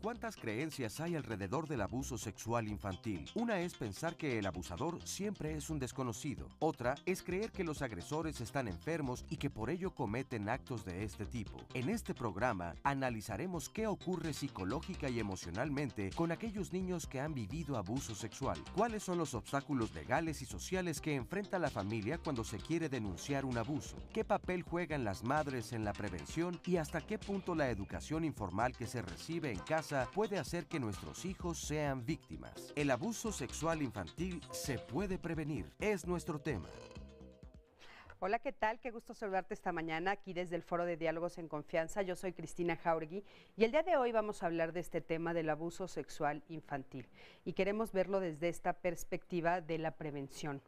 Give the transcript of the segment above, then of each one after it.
¿Cuántas creencias hay alrededor del abuso sexual infantil? Una es pensar que el abusador siempre es un desconocido. Otra es creer que los agresores están enfermos y que por ello cometen actos de este tipo. En este programa analizaremos qué ocurre psicológica y emocionalmente con aquellos niños que han vivido abuso sexual. ¿Cuáles son los obstáculos legales y sociales que enfrenta la familia cuando se quiere denunciar un abuso? ¿Qué papel juegan las madres en la prevención y hasta qué punto la educación informal que se recibe en casa puede hacer que nuestros hijos sean víctimas? El abuso sexual infantil se puede prevenir, es nuestro tema. Hola, ¿qué tal? Qué gusto saludarte esta mañana aquí desde el Foro de Diálogos en Confianza. Yo soy Cristina Jauregui y el día de hoy vamos a hablar de este tema del abuso sexual infantil y queremos verlo desde esta perspectiva de la prevención.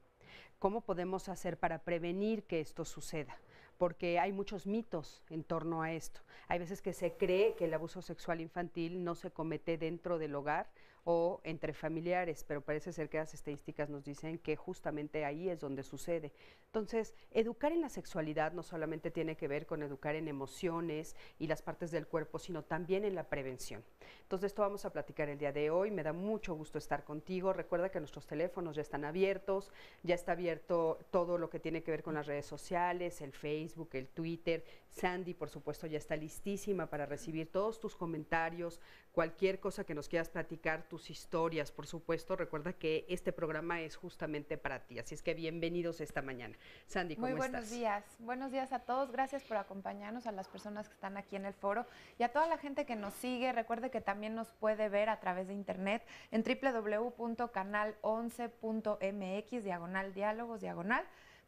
¿Cómo podemos hacer para prevenir que esto suceda? Porque hay muchos mitos en torno a esto. Hay veces que se cree que el abuso sexual infantil no se comete dentro del hogar o entre familiares, pero parece ser que las estadísticas nos dicen que justamente ahí es donde sucede. Entonces, educar en la sexualidad no solamente tiene que ver con educar en emociones y las partes del cuerpo, sino también en la prevención. Entonces, esto vamos a platicar el día de hoy. Me da mucho gusto estar contigo. Recuerda que nuestros teléfonos ya están abiertos, ya está abierto todo lo que tiene que ver con las redes sociales, el Facebook, el Twitter. Sandy, por supuesto, ya está listísima para recibir todos tus comentarios, cualquier cosa que nos quieras platicar, tus historias, por supuesto. Recuerda que este programa es justamente para ti, así es que bienvenidos esta mañana. Sandy, ¿cómo estás? Muy buenos días a todos, gracias por acompañarnos, a las personas que están aquí en el foro y a toda la gente que nos sigue. Recuerde que también nos puede ver a través de internet en www.canal11.mx/diálogos,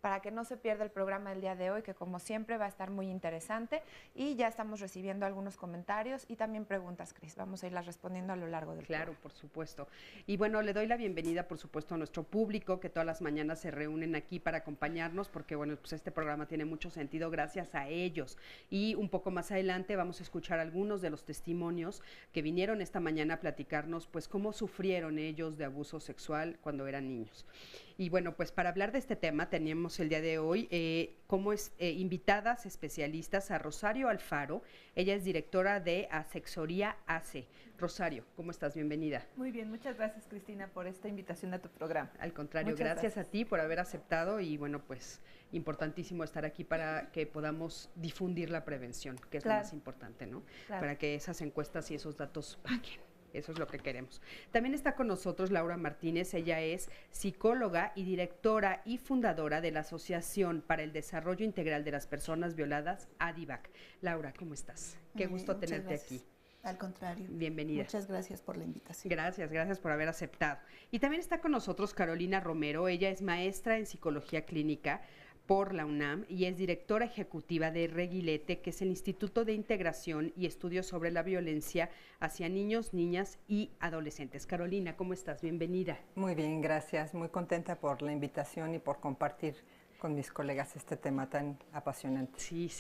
para que no se pierda el programa del día de hoy, que como siempre va a estar muy interesante, y ya estamos recibiendo algunos comentarios y también preguntas, Cris. Vamos a irlas respondiendo a lo largo del programa. Claro, por supuesto. Y bueno, le doy la bienvenida, por supuesto, a nuestro público, que todas las mañanas se reúnen aquí para acompañarnos, porque bueno, pues este programa tiene mucho sentido gracias a ellos. Y un poco más adelante vamos a escuchar algunos de los testimonios que vinieron esta mañana a platicarnos, pues cómo sufrieron ellos de abuso sexual cuando eran niños. Y bueno, pues para hablar de este tema teníamos el día de hoy como invitadas especialistas a Rosario Alfaro. Ella es directora de Asexoría ACE. Rosario, ¿cómo estás? Bienvenida. Muy bien, muchas gracias, Cristina, por esta invitación a tu programa. Al contrario, muchas gracias a ti por haber aceptado y bueno, pues importantísimo estar aquí para que podamos difundir la prevención, que es lo más importante, ¿no? Claro. Para que esas encuestas y esos datos paguen. Eso es lo que queremos. También está con nosotros Laura Martínez. Ella es psicóloga y directora y fundadora de la Asociación para el Desarrollo Integral de las Personas Violadas, ADIVAC. Laura, ¿cómo estás? Qué gusto tenerte aquí. Al contrario. Bienvenida. Muchas gracias por la invitación. Gracias por haber aceptado. Y también está con nosotros Carolina Romero. Ella es maestra en psicología clínica por la UNAM y es directora ejecutiva de Reguilete, que es el Instituto de Integración y Estudios sobre la Violencia hacia Niños, Niñas y Adolescentes. Carolina, ¿cómo estás? Bienvenida. Muy bien, gracias. Muy contenta por la invitación y por compartir con mis colegas este tema tan apasionante. Sí,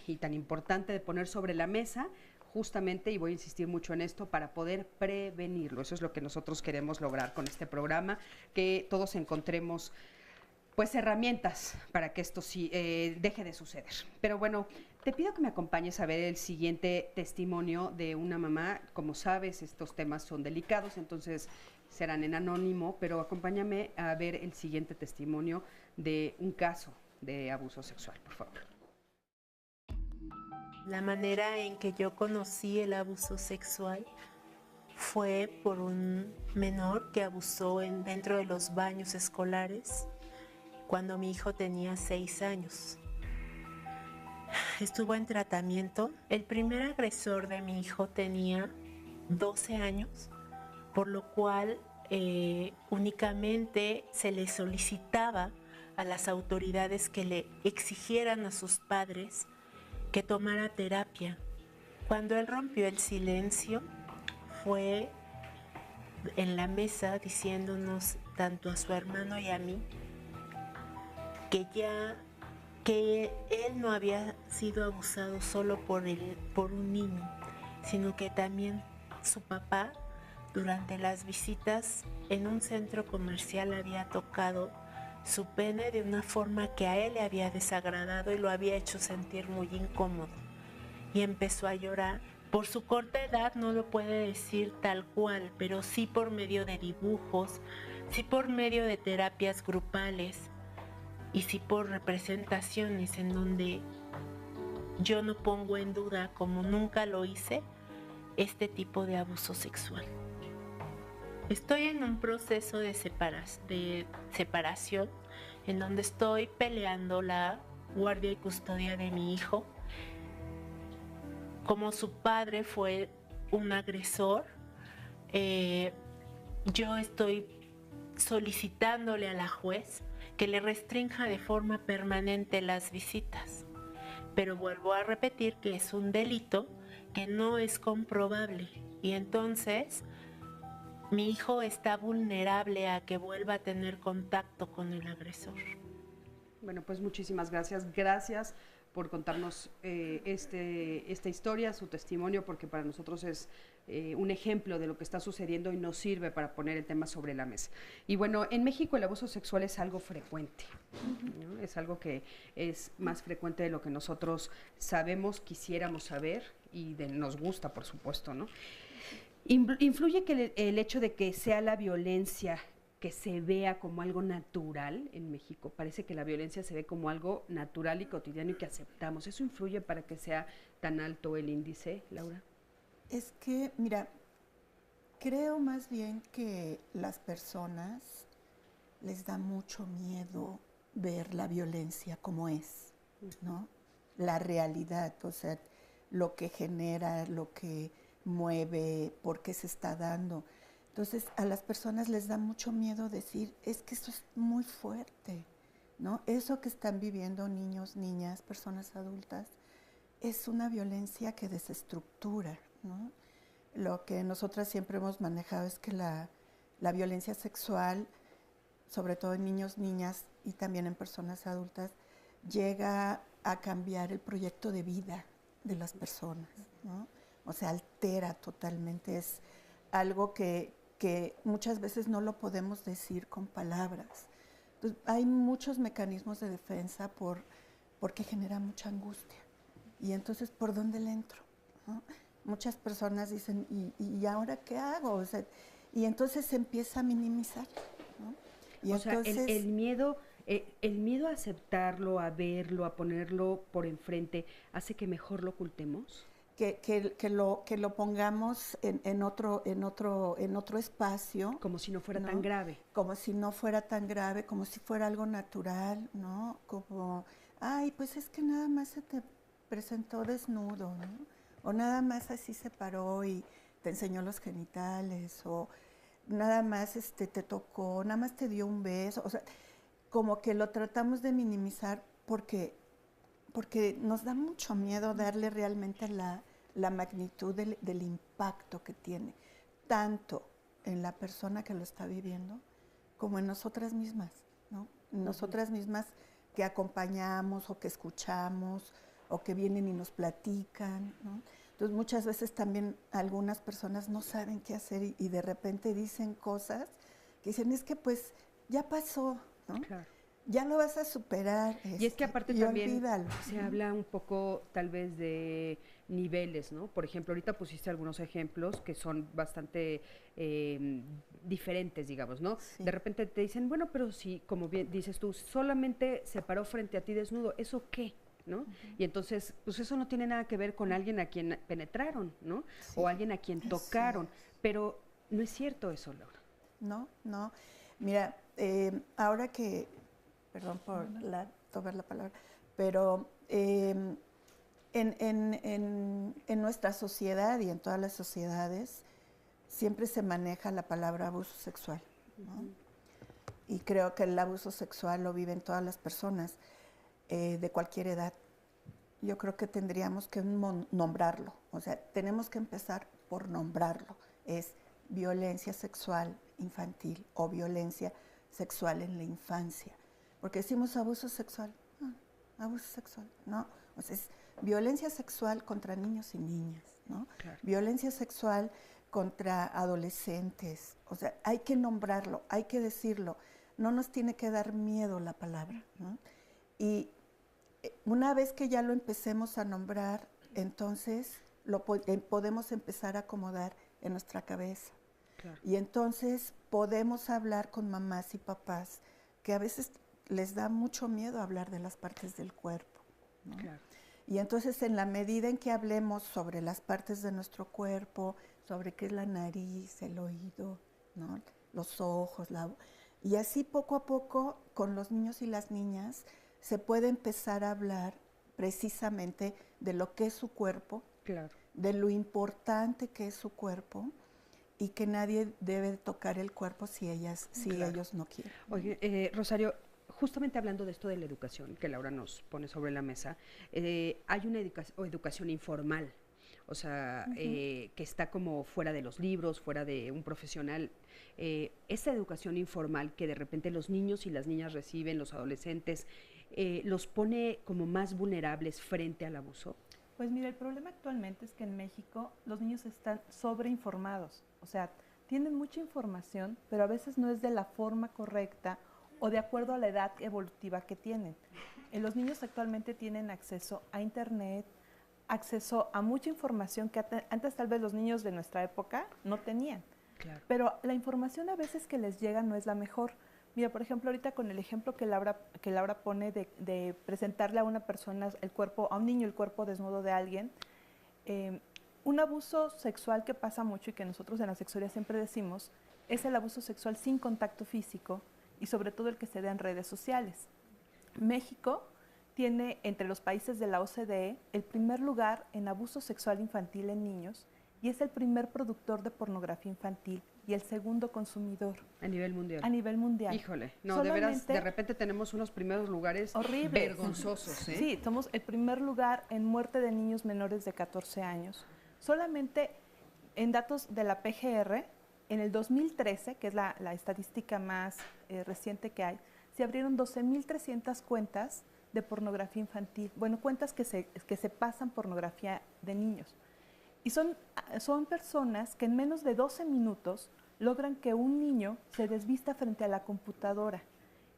y tan importante de poner sobre la mesa, justamente, y voy a insistir mucho en esto, para poder prevenirlo. Eso es lo que nosotros queremos lograr con este programa, que todos encontremos pues herramientas para que esto sí deje de suceder. Pero bueno, te pido que me acompañes a ver el siguiente testimonio de una mamá. Como sabes, estos temas son delicados, entonces serán en anónimo, pero acompáñame a ver el siguiente testimonio de un caso de abuso sexual, por favor. La manera en que yo conocí el abuso sexual fue por un menor que abusó dentro de los baños escolares cuando mi hijo tenía 6 años. Estuvo en tratamiento. El primer agresor de mi hijo tenía 12 años, por lo cual únicamente se le solicitaba a las autoridades que le exigieran a sus padres que tomara terapia Cuando él rompió el silencio, fue en la mesa diciéndonos tanto a su hermano y a mí que él no había sido abusado solo por un niño, sino que también su papá durante las visitas en un centro comercial había tocado su pene de una forma que a él le había desagradado y lo había hecho sentir muy incómodo. Y empezó a llorar. Por su corta edad no lo puede decir tal cual, pero sí por medio de dibujos, sí por medio de terapias grupales y sí por representaciones en donde yo no pongo en duda, como nunca lo hice, este tipo de abuso sexual. Estoy en un proceso de separación en donde estoy peleando la guardia y custodia de mi hijo. Como su padre fue un agresor, yo estoy solicitándole a la juez que le restrinja de forma permanente las visitas. Pero vuelvo a repetir que es un delito que no es comprobable y entonces mi hijo está vulnerable a que vuelva a tener contacto con el agresor. Bueno, pues muchísimas gracias. Gracias por contarnos esta historia, su testimonio, porque para nosotros es un ejemplo de lo que está sucediendo y nos sirve para poner el tema sobre la mesa. Y bueno, en México el abuso sexual es algo frecuente, ¿no? Es algo que es más frecuente de lo que nosotros sabemos, quisiéramos saber y nos gusta, por supuesto, ¿no? ¿Influye que el hecho de que sea la violencia que se vea como algo natural en México? Parece que la violencia se ve como algo natural y cotidiano y que aceptamos. ¿Eso influye para que sea tan alto el índice, Laura? Es que, mira, creo más bien que las personas les da mucho miedo ver la violencia como es, ¿no? La realidad, o sea, lo que genera, lo que mueve, por qué se está dando. Entonces, a las personas les da mucho miedo decir, es que esto es muy fuerte, ¿no? Eso que están viviendo niños, niñas, personas adultas, es una violencia que desestructura, ¿no? Lo que nosotras siempre hemos manejado es que la violencia sexual, sobre todo en niños, niñas y también en personas adultas, llega a cambiar el proyecto de vida de las personas, ¿no? O sea, altera totalmente, es algo que muchas veces no lo podemos decir con palabras. Entonces, hay muchos mecanismos de defensa porque genera mucha angustia. Y entonces, ¿por dónde le entro? ¿No? Muchas personas dicen, ¿y ahora qué hago? O sea, y entonces se empieza a minimizar, ¿no? Y o entonces, sea, el miedo a aceptarlo, a verlo, a ponerlo por enfrente, ¿hace que mejor lo ocultemos? que lo pongamos en otro espacio. Como si no fuera ¿no? tan grave. Como si no fuera tan grave, como si fuera algo natural, ¿no? Como, ay, pues es que nada más se te presentó desnudo, ¿no? O nada más así se paró y te enseñó los genitales, o nada más te tocó, nada más te dio un beso. O sea, como que lo tratamos de minimizar porque nos da mucho miedo darle realmente la magnitud del impacto que tiene, tanto en la persona que lo está viviendo, como en nosotras mismas, ¿no? Nosotras mismas que acompañamos o que escuchamos o que vienen y nos platican, ¿no? Entonces muchas veces también algunas personas no saben qué hacer y de repente dicen cosas que dicen, es que pues ya pasó, ¿no? Claro. Ya lo vas a superar. Y es que aparte y también olvídalo. se habla un poco tal vez de niveles, ¿no? Por ejemplo, ahorita pusiste algunos ejemplos que son bastante diferentes, digamos, ¿no? Sí. De repente te dicen, bueno, pero si, como bien dices tú, solamente se paró frente a ti desnudo, ¿eso qué? ¿No? Y entonces, pues eso no tiene nada que ver con alguien a quien penetraron, ¿no? Sí, o alguien a quien tocaron, pero no es cierto eso, Laura. No. Mira, ahora que, perdón por tomar la palabra, pero en nuestra sociedad y en todas las sociedades siempre se maneja la palabra abuso sexual, ¿no? Y creo que el abuso sexual lo viven todas las personas de cualquier edad. Yo creo que tendríamos que nombrarlo, O sea, tenemos que empezar por nombrarlo. Es violencia sexual infantil o violencia sexual en la infancia. Porque decimos abuso sexual. Abuso sexual, no. O sea, es violencia sexual contra niños y niñas, ¿no? Claro. Violencia sexual contra adolescentes. O sea, hay que nombrarlo, hay que decirlo. No nos tiene que dar miedo la palabra, ¿no? Y una vez que ya lo empecemos a nombrar, entonces podemos empezar a acomodar en nuestra cabeza. Claro. Y entonces podemos hablar con mamás y papás que a veces les da mucho miedo hablar de las partes del cuerpo, ¿no? Claro. Y entonces en la medida en que hablemos sobre las partes de nuestro cuerpo, sobre qué es la nariz, el oído, ¿no? Los ojos, y así poco a poco con los niños y las niñas se puede empezar a hablar precisamente de lo que es su cuerpo, Claro. de lo importante que es su cuerpo y que nadie debe tocar el cuerpo si ellos no quieren. Oye, Rosario, justamente hablando de esto de la educación que Laura nos pone sobre la mesa, hay una educación informal, o sea, que está como fuera de los libros, fuera de un profesional. Esa educación informal que de repente los niños y las niñas reciben, los adolescentes, los pone como más vulnerables frente al abuso. Pues mira, el problema actualmente es que en México los niños están sobreinformados, o sea, tienen mucha información, pero a veces no es de la forma correcta o de acuerdo a la edad evolutiva que tienen. Los niños actualmente tienen acceso a internet, acceso a mucha información que antes tal vez los niños de nuestra época no tenían. Claro. Pero la información a veces que les llega no es la mejor. Mira, por ejemplo, ahorita con el ejemplo que Laura pone de presentarle a una persona el cuerpo, a un niño el cuerpo desnudo de alguien, un abuso sexual que pasa mucho y que nosotros en la sexualidad siempre decimos, es el abuso sexual sin contacto físico y sobre todo el que se da en redes sociales. México tiene entre los países de la OCDE el primer lugar en abuso sexual infantil en niños y es el primer productor de pornografía infantil y el segundo consumidor. A nivel mundial. A nivel mundial. Híjole, no, de veras, de repente tenemos unos primeros lugares horribles, vergonzosos, ¿eh? Sí, somos el primer lugar en muerte de niños menores de 14 años. Solamente en datos de la PGR, en el 2013, que es la estadística más reciente que hay, se abrieron 12.300 cuentas de pornografía infantil. Bueno, cuentas que se pasan pornografía de niños. Y son personas que en menos de 12 minutos logran que un niño se desvista frente a la computadora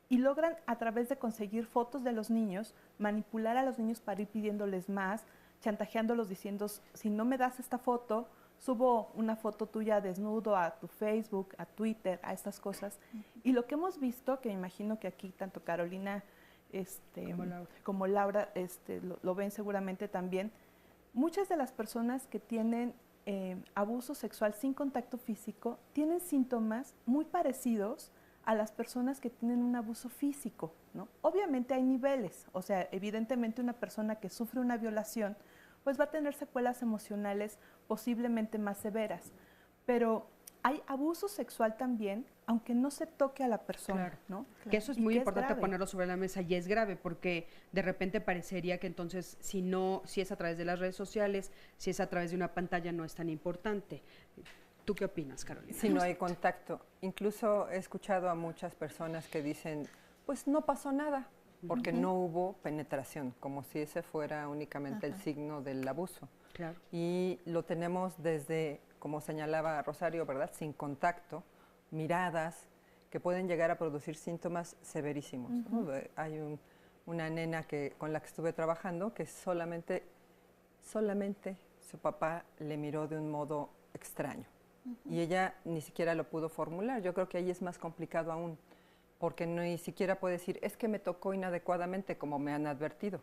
y logran, a través de conseguir fotos de los niños, manipular a los niños para ir pidiéndoles más, chantajeándolos diciendo, si no me das esta foto, subo una foto tuya desnudo a tu Facebook, a Twitter, a estas cosas. Y lo que hemos visto, que me imagino que aquí tanto Carolina como Laura lo ven seguramente también, muchas de las personas que tienen abuso sexual sin contacto físico tienen síntomas muy parecidos a las personas que tienen un abuso físico, ¿no? Obviamente hay niveles, o sea, evidentemente una persona que sufre una violación pues va a tener secuelas emocionales posiblemente más severas, pero hay abuso sexual también, aunque no se toque a la persona, claro, ¿no? Claro. Que eso es muy importante ponerlo sobre la mesa y es grave porque de repente parecería que entonces si es a través de las redes sociales, si es a través de una pantalla no es tan importante. ¿Tú qué opinas, Carolina? Si no hay contacto. Incluso he escuchado a muchas personas que dicen, pues no pasó nada, porque no hubo penetración, como si ese fuera únicamente el signo del abuso. Claro. Y lo tenemos desde, como señalaba Rosario, ¿verdad? Sin contacto, miradas que pueden llegar a producir síntomas severísimos, ¿no? Hay una nena con la que estuve trabajando que solamente su papá le miró de un modo extraño y ella ni siquiera lo pudo formular. Yo creo que ahí es más complicado aún, porque ni siquiera puede decir, es que me tocó inadecuadamente, como me han advertido,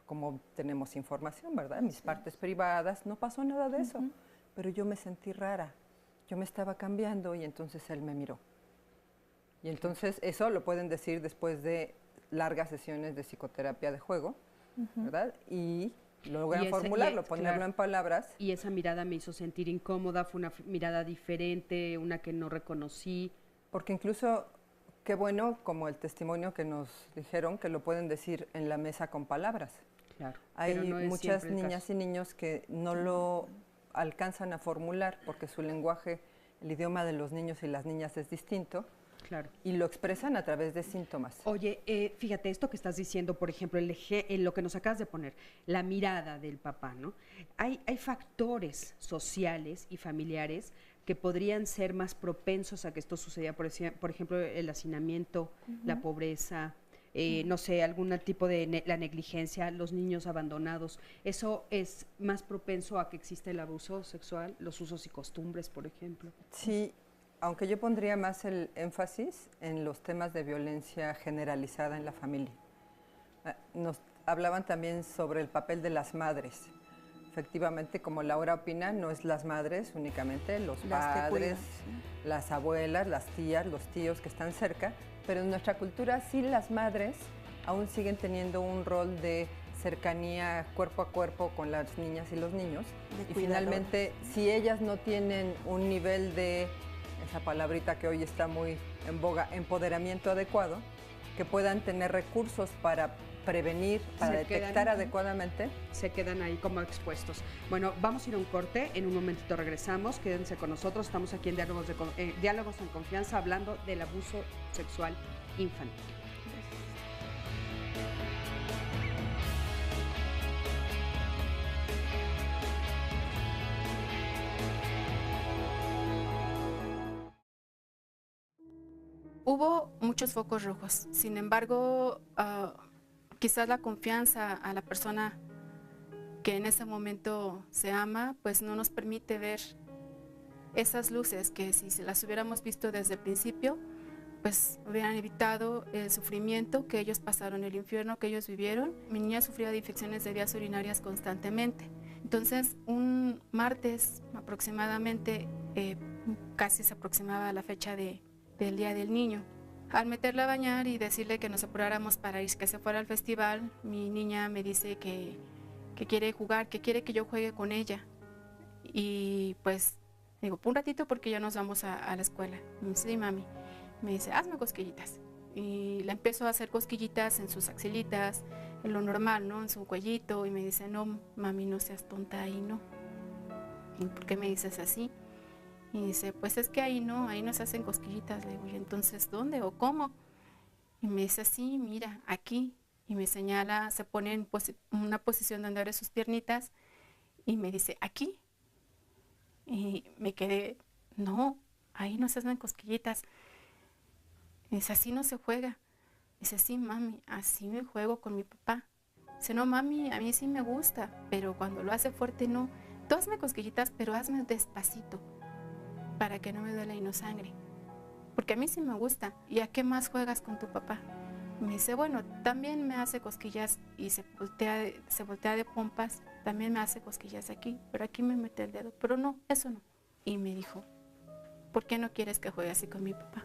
como tenemos información, ¿verdad? Mis partes privadas, no pasó nada de eso, pero yo me sentí rara, yo me estaba cambiando y entonces él me miró. Y entonces eso lo pueden decir después de largas sesiones de psicoterapia de juego, ¿verdad? Y logran formularlo, ponerlo en palabras. Y esa mirada me hizo sentir incómoda, fue una mirada diferente, una que no reconocí. Porque incluso, qué bueno, como el testimonio que nos dijeron, que lo pueden decir en la mesa con palabras. Claro, Hay pero no es muchas siempre el niñas caso. y niños que no lo alcanzan a formular porque su lenguaje, el idioma de los niños y las niñas es distinto Claro. y lo expresan a través de síntomas. Oye, fíjate, esto que estás diciendo, por ejemplo, en lo que nos acabas de poner, la mirada del papá, ¿no? Hay factores sociales y familiares que podrían ser más propensos a que esto suceda, por ejemplo, el hacinamiento, la pobreza, no sé, algún tipo de la negligencia, los niños abandonados. ¿Eso es más propenso a que exista el abuso sexual, los usos y costumbres, por ejemplo? Sí, aunque yo pondría más el énfasis en los temas de violencia generalizada en la familia. Nos hablaban también sobre el papel de las madres. Efectivamente, como Laura opina, no es las madres únicamente, los padres, las abuelas, las tías, los tíos que están cerca, pero en nuestra cultura sí las madres aún siguen teniendo un rol de cercanía cuerpo a cuerpo con las niñas y los niños. Y finalmente, si ellas no tienen un nivel de, esa palabrita que hoy está muy en boga, empoderamiento adecuado, que puedan tener recursos para prevenir, para detectar adecuadamente. Se quedan ahí como expuestos. Bueno, vamos a ir a un corte, en un momentito regresamos, quédense con nosotros, estamos aquí en Diálogos en Confianza hablando del abuso sexual infantil. Hubo muchos focos rojos, sin embargo, quizás la confianza a la persona que en ese momento se ama, pues no nos permite ver esas luces que si se las hubiéramos visto desde el principio, pues hubieran evitado el sufrimiento que ellos pasaron, el infierno que ellos vivieron. Mi niña sufría de infecciones de vías urinarias constantemente. Entonces, un martes aproximadamente, casi se aproximaba la fecha del Día del Niño. Al meterla a bañar y decirle que nos apuráramos para ir, que se fuera al festival, mi niña me dice que quiere jugar, que quiere que yo juegue con ella. Y pues digo, un ratito porque ya nos vamos a la escuela. Y me dice, sí, mami. Me dice, hazme cosquillitas. Y le empiezo a hacer cosquillitas en sus axilitas, en lo normal, ¿no? En su cuellito. Y me dice, no, mami, no seas tonta ahí, ¿no? ¿Y por qué me dices así? Y dice, pues es que ahí no se hacen cosquillitas. Le digo, ¿y entonces dónde o cómo? Y me dice, sí, mira, aquí. Y me señala, se pone en una posición donde abre sus piernitas y me dice, aquí. Y me quedé, no, ahí no se hacen cosquillitas. Y dice, así no se juega. Dice, sí, mami, así me juego con mi papá. Dice, no, mami, a mí sí me gusta, pero cuando lo hace fuerte no. Tú hazme cosquillitas, pero hazme despacito, para que no me duela y no sangre. Porque a mí sí me gusta. ¿Y a qué más juegas con tu papá? Me dice, bueno, también me hace cosquillas y se voltea de pompas, también me hace cosquillas aquí, pero aquí me mete el dedo. Pero no, eso no. Y me dijo, ¿por qué no quieres que juegue así con mi papá?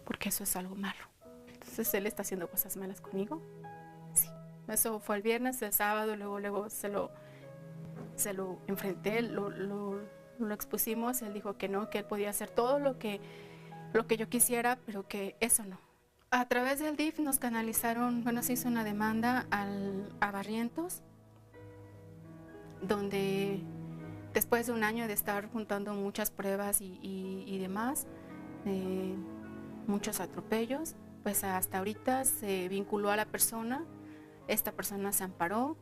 Porque eso es algo malo. Entonces, ¿él está haciendo cosas malas conmigo? Sí. Eso fue el viernes, el sábado, luego se lo enfrenté, lo expusimos. Él dijo que no, que él podía hacer todo lo que yo quisiera, pero que eso no. A través del DIF nos canalizaron, se hizo una demanda a Barrientos, donde después de un año de estar juntando muchas pruebas y demás, muchos atropellos, pues hasta ahorita se vinculó a la persona, esta persona se amparó,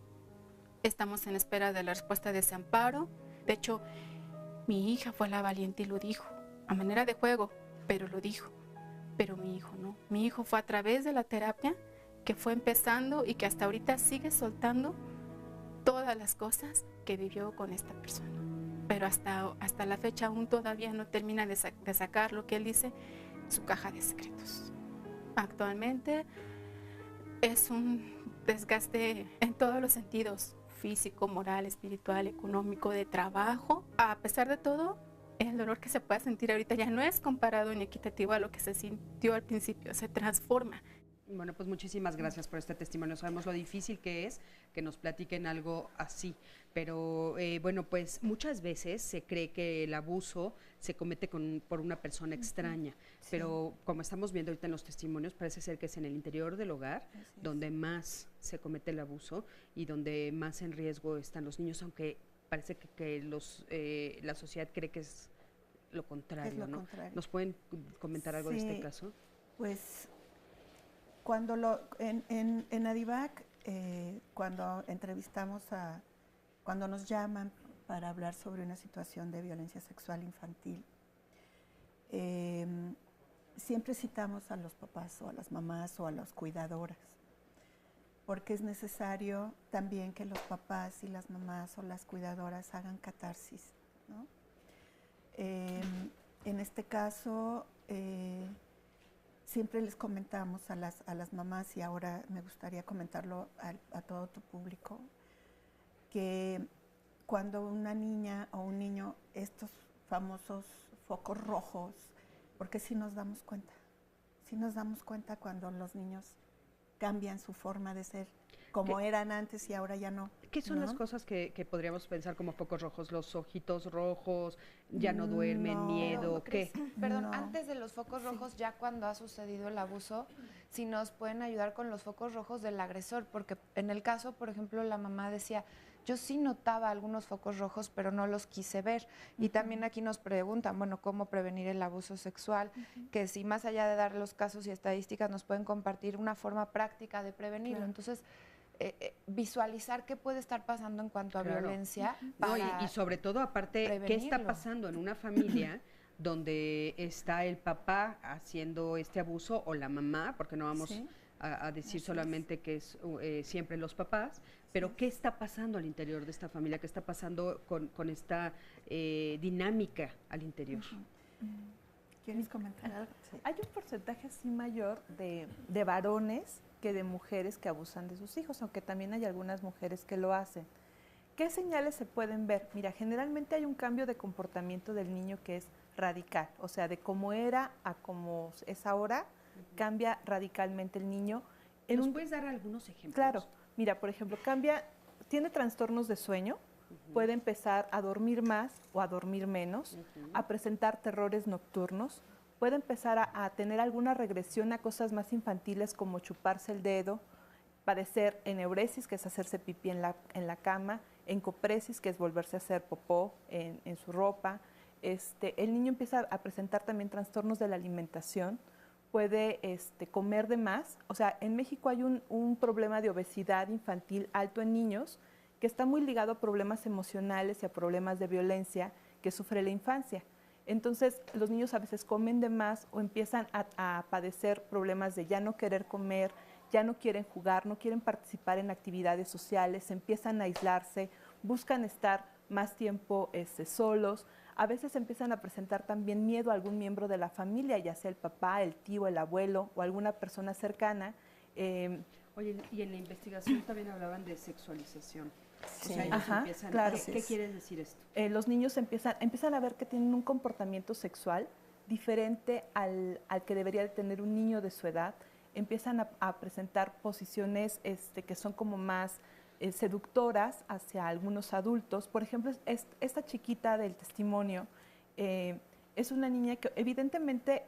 estamos en espera de la respuesta de ese amparo. De hecho, mi hija fue la valiente y lo dijo, a manera de juego, pero lo dijo. Pero mi hijo no. Mi hijo fue a través de la terapia que fue empezando y que hasta ahorita sigue soltando todas las cosas que vivió con esta persona. Pero hasta la fecha aún todavía no termina de sacar lo que él dice, su caja de secretos. Actualmente es un desgaste en todos los sentidos, físico, moral, espiritual, económico, de trabajo. A pesar de todo, el dolor que se pueda sentir ahorita ya no es comparado ni equitativo a lo que se sintió al principio, se transforma. Bueno, pues muchísimas gracias por este testimonio. Sabemos lo difícil que es que nos platiquen algo así, pero bueno, pues muchas veces se cree que el abuso se comete por una persona extraña, pero como estamos viendo ahorita en los testimonios, parece ser que es en el interior del hogar donde más se comete el abuso y donde más en riesgo están los niños, aunque parece que la sociedad cree que es lo contrario, ¿no? Contrario. ¿Nos pueden comentar algo de este caso? Pues cuando en Adivac, cuando cuando nos llaman para hablar sobre una situación de violencia sexual infantil, siempre citamos a los papás o a las mamás o a las cuidadoras, porque es necesario también que los papás y las mamás o las cuidadoras hagan catarsis, ¿no? En este caso, siempre les comentamos a las mamás, y ahora me gustaría comentarlo a todo tu público, que cuando una niña o un niño, estos famosos focos rojos, porque sí nos damos cuenta cuando los niños cambian su forma de ser, como eran antes y ahora ya no. ¿Qué son las cosas que podríamos pensar como focos rojos? ¿Los ojitos rojos? ¿Ya no duermen? ¿Miedo? ¿Qué? Perdón, antes de los focos rojos, ya cuando ha sucedido el abuso, si nos pueden ayudar con los focos rojos del agresor, porque en el caso, por ejemplo, la mamá decía, yo sí notaba algunos focos rojos, pero no los quise ver. Y también aquí nos preguntan, bueno, ¿cómo prevenir el abuso sexual? Que si más allá de dar los casos y estadísticas, nos pueden compartir una forma práctica de prevenirlo. Entonces, visualizar qué puede estar pasando en cuanto a violencia. Y sobre todo, aparte, ¿qué está pasando en una familia donde está el papá haciendo este abuso o la mamá? Porque no vamos a decir solamente que es siempre los papás, pero ¿qué está pasando al interior de esta familia? ¿Qué está pasando con esta dinámica al interior? ¿Quieres comentar algo? Hay un porcentaje así mayor de varones que de mujeres que abusan de sus hijos, aunque también hay algunas mujeres que lo hacen. ¿Qué señales se pueden ver? Mira, generalmente hay un cambio de comportamiento del niño que es radical, o sea, de cómo era a cómo es ahora, cambia radicalmente el niño. ¿Nos puedes dar algunos ejemplos? Claro, mira, por ejemplo, tiene trastornos de sueño, puede empezar a dormir más o a dormir menos, a presentar terrores nocturnos, puede empezar a tener alguna regresión a cosas más infantiles como chuparse el dedo, padecer eneuresis, que es hacerse pipí en la cama, encopresis, que es volverse a hacer popó en su ropa. El niño empieza a presentar también trastornos de la alimentación, puede comer de más. O sea, en México hay un problema de obesidad infantil alto en niños que está muy ligado a problemas emocionales y a problemas de violencia que sufre la infancia. Entonces, los niños a veces comen de más o empiezan a padecer problemas de ya no querer comer, ya no quieren jugar, no quieren participar en actividades sociales, empiezan a aislarse, buscan estar más tiempo solos. A veces empiezan a presentar también miedo a algún miembro de la familia, ya sea el papá, el tío, el abuelo o alguna persona cercana. Oye, y en la investigación también hablaban de sexualización. Sí. O sea, ellos empiezan, claro. ¿Qué quiere decir esto? Los niños empiezan a ver que tienen un comportamiento sexual diferente al que debería de tener un niño de su edad. Empiezan a presentar posiciones que son como más seductoras hacia algunos adultos. Por ejemplo, esta chiquita del testimonio es una niña que evidentemente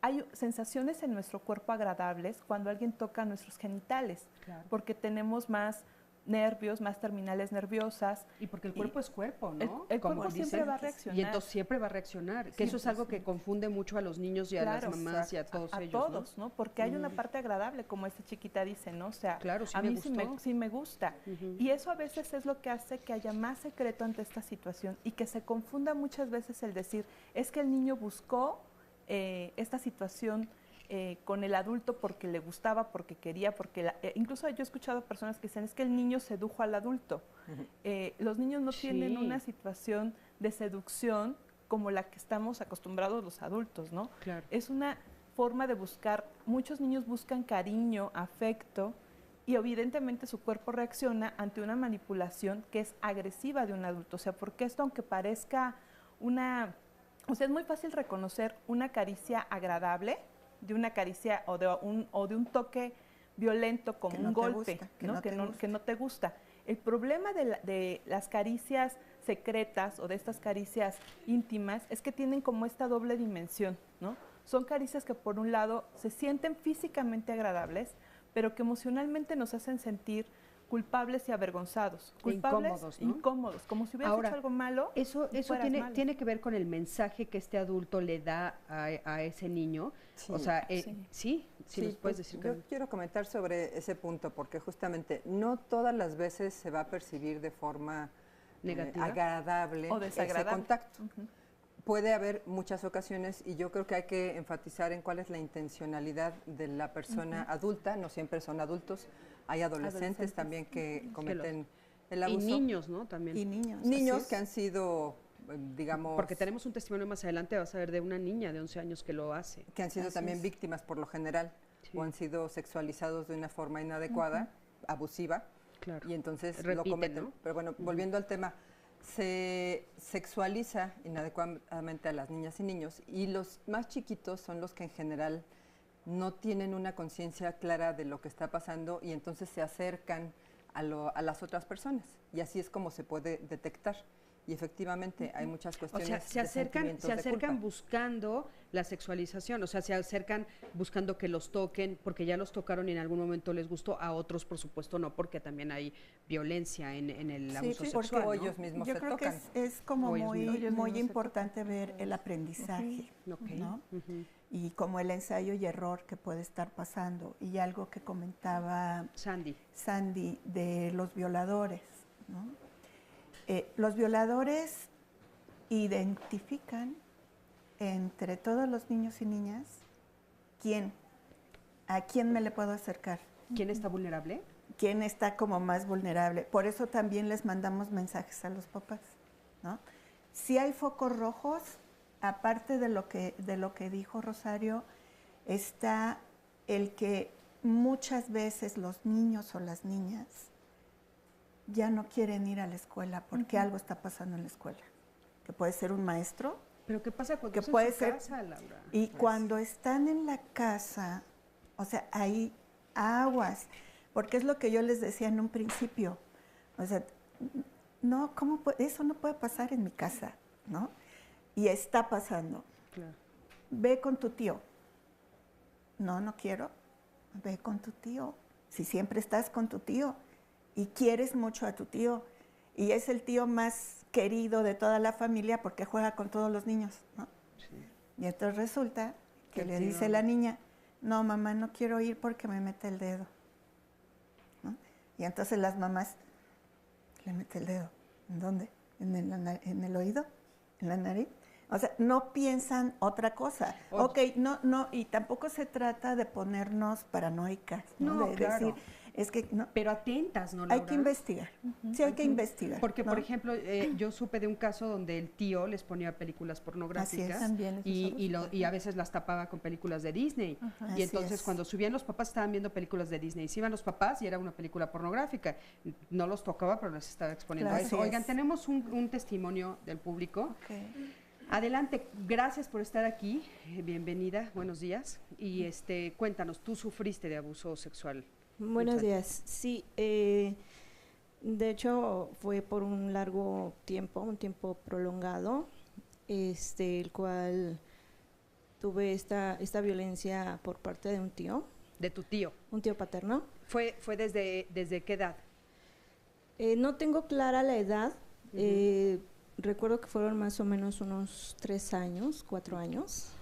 hay sensaciones en nuestro cuerpo agradables cuando alguien toca nuestros genitales, porque tenemos más nervios, más terminales nerviosas. Y porque el cuerpo es cuerpo, ¿no? El cuerpo siempre va a reaccionar. Y entonces siempre va a reaccionar. Que eso es algo que confunde mucho a los niños y a las mamás y a todos ellos. A todos, ¿no? Porque hay una parte agradable, como esta chiquita dice, ¿no? O sea, sí a mí sí me gusta. Y eso a veces es lo que hace que haya más secreto ante esta situación y que se confunda muchas veces el decir, es que el niño buscó esta situación con el adulto porque le gustaba, porque quería, incluso yo he escuchado personas que dicen, es que el niño sedujo al adulto. Los niños no tienen una situación de seducción como la que estamos acostumbrados los adultos, ¿no? Claro. Es una forma de buscar, muchos niños buscan cariño, afecto, y evidentemente su cuerpo reacciona ante una manipulación que es agresiva de un adulto. O sea, porque esto, aunque parezca es muy fácil reconocer una caricia agradable, de una caricia o de un toque violento como un golpe, que no te gusta. El problema de las caricias secretas o de estas caricias íntimas es que tienen como esta doble dimensión, ¿no? Son caricias que por un lado se sienten físicamente agradables, pero que emocionalmente nos hacen sentir culpables y avergonzados. Culpables, incómodos, ¿no? Incómodos, como si hubieras hecho algo malo. Eso tiene que ver con el mensaje que este adulto le da a ese niño. Sí, o sea, sí, nos puedes decir. Yo quiero comentar sobre ese punto, porque justamente no todas las veces se va a percibir de forma negativa, agradable o desagradable ese contacto. Puede haber muchas ocasiones y yo creo que hay que enfatizar en cuál es la intencionalidad de la persona adulta. No siempre son adultos, hay adolescentes también que cometen el abuso. Y niños, ¿no? También. Y niños. Niños que han sido, digamos... Porque tenemos un testimonio más adelante, vas a ver, de una niña de 11 años que lo hace. Que han sido también víctimas por lo general, o han sido sexualizados de una forma inadecuada, abusiva, y entonces repiten, lo cometen. ¿no? Pero bueno, volviendo al tema, se sexualiza inadecuadamente a las niñas y niños, y los más chiquitos son los que en general no tienen una conciencia clara de lo que está pasando y entonces se acercan a las otras personas, y así es como se puede detectar. Y efectivamente hay muchas cuestiones. O sea, se acercan buscando la sexualización, o sea, se acercan buscando que los toquen, porque ya los tocaron y en algún momento les gustó, a otros por supuesto no, porque también hay violencia en el abuso sexual, porque ¿no? ellos mismos Yo se creo tocan. que es como muy mismos importante ver el aprendizaje, ¿no? Y como el ensayo y error que puede estar pasando. Y algo que comentaba Sandy de los violadores, ¿no? Los violadores identifican entre todos los niños y niñas a quién me le puedo acercar. ¿Quién está vulnerable? ¿Quién está como más vulnerable? Por eso también les mandamos mensajes a los papás, ¿no? Si hay focos rojos, aparte de lo que dijo Rosario, está el que muchas veces los niños o las niñas ya no quieren ir a la escuela porque algo está pasando en la escuela, que puede ser un maestro. ¿Pero qué pasa cuando están en su casa, Laura? Y cuando están en la casa, o sea, hay aguas, porque es lo que yo les decía en un principio, o sea, no, eso no puede pasar en mi casa, ¿no? Y está pasando. Claro. Ve con tu tío. No quiero. Ve con tu tío. Si siempre estás con tu tío y quieres mucho a tu tío y es el tío más querido de toda la familia porque juega con todos los niños, ¿no? Sí. Y entonces resulta que le dice la niña, no, mamá, no quiero ir porque me mete el dedo, ¿no? Y entonces las mamás le mete el dedo. ¿En dónde? ¿En el oído? ¿En la nariz? O sea, no piensan otra cosa. Ok, no, y tampoco se trata de ponernos paranoicas, ¿no? De decir, es que no. Pero atentas, ¿no, Laura? Hay que investigar. Sí, hay que investigar. Porque, por ejemplo, yo supe de un caso donde el tío les ponía películas pornográficas y a veces las tapaba con películas de Disney. Y entonces cuando subían los papás estaban viendo películas de Disney. Si iban los papás y era una película pornográfica. No los tocaba, pero les estaba exponiendo a eso. Oigan, tenemos un testimonio del público. Adelante, gracias por estar aquí, bienvenida, buenos días. Y cuéntanos, ¿tú sufriste de abuso sexual? Buenos días, sí, de hecho fue por un largo tiempo, un tiempo prolongado, el cual tuve esta violencia por parte de un tío. ¿De tu tío? Un tío paterno. ¿Fue desde qué edad? No tengo clara la edad, recuerdo que fueron más o menos unos 3 años, 4 años.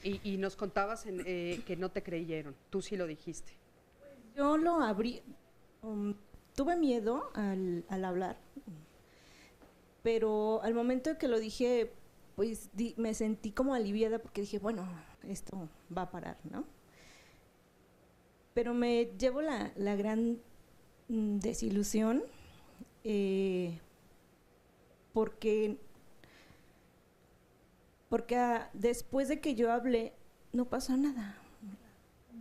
Y nos contabas que no te creyeron, tú sí lo dijiste. Yo lo abrí, tuve miedo al hablar, pero al momento que lo dije, pues me sentí como aliviada porque dije, bueno, esto va a parar, ¿no? Pero me llevo la gran desilusión porque después de que yo hablé, no pasó nada.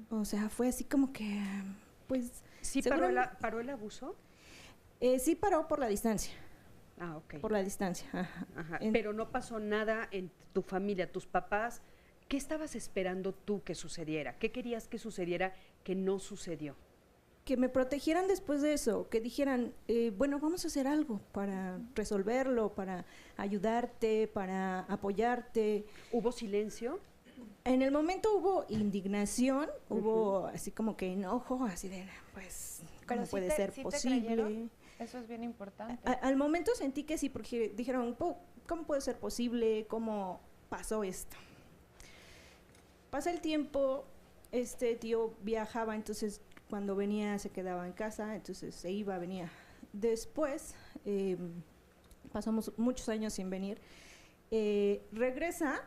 O sea, fue así como que, pues... ¿Sí paró el abuso? Sí paró por la distancia. Ah, ok. Por la distancia, ajá. Pero no pasó nada en tu familia, tus papás ¿Qué estabas esperando tú que sucediera? ¿Qué querías que sucediera que no sucedió? Que me protegieran después de eso, que dijeran, bueno, vamos a hacer algo para resolverlo, para ayudarte, para apoyarte. ¿Hubo silencio? En el momento hubo indignación, hubo así como que enojo, así de, pues, ¿cómo puede ser posible? Eso es bien importante. Al momento sentí que sí, porque dijeron, ¿cómo puede ser posible? ¿Cómo pasó esto? Pasa el tiempo, este tío viajaba, entonces cuando venía se quedaba en casa, entonces se iba, venía. Después, pasamos muchos años sin venir, regresa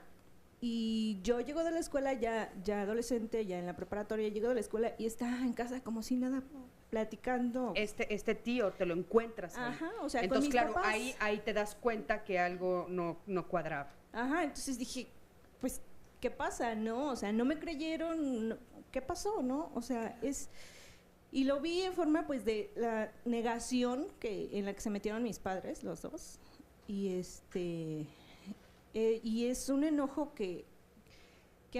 y yo llego de la escuela ya adolescente, ya en la preparatoria, llego de la escuela y está en casa como si nada, platicando. Este tío te lo encuentras ahí. Ajá, o sea, entonces, con mis claro, papás. ahí te das cuenta que algo no cuadraba. Ajá, entonces dije, pues, ¿qué pasa, no? O sea, no me creyeron, ¿qué pasó, no? O sea, y lo vi en forma, pues, de la negación en la que se metieron mis padres, los dos, y y es un enojo que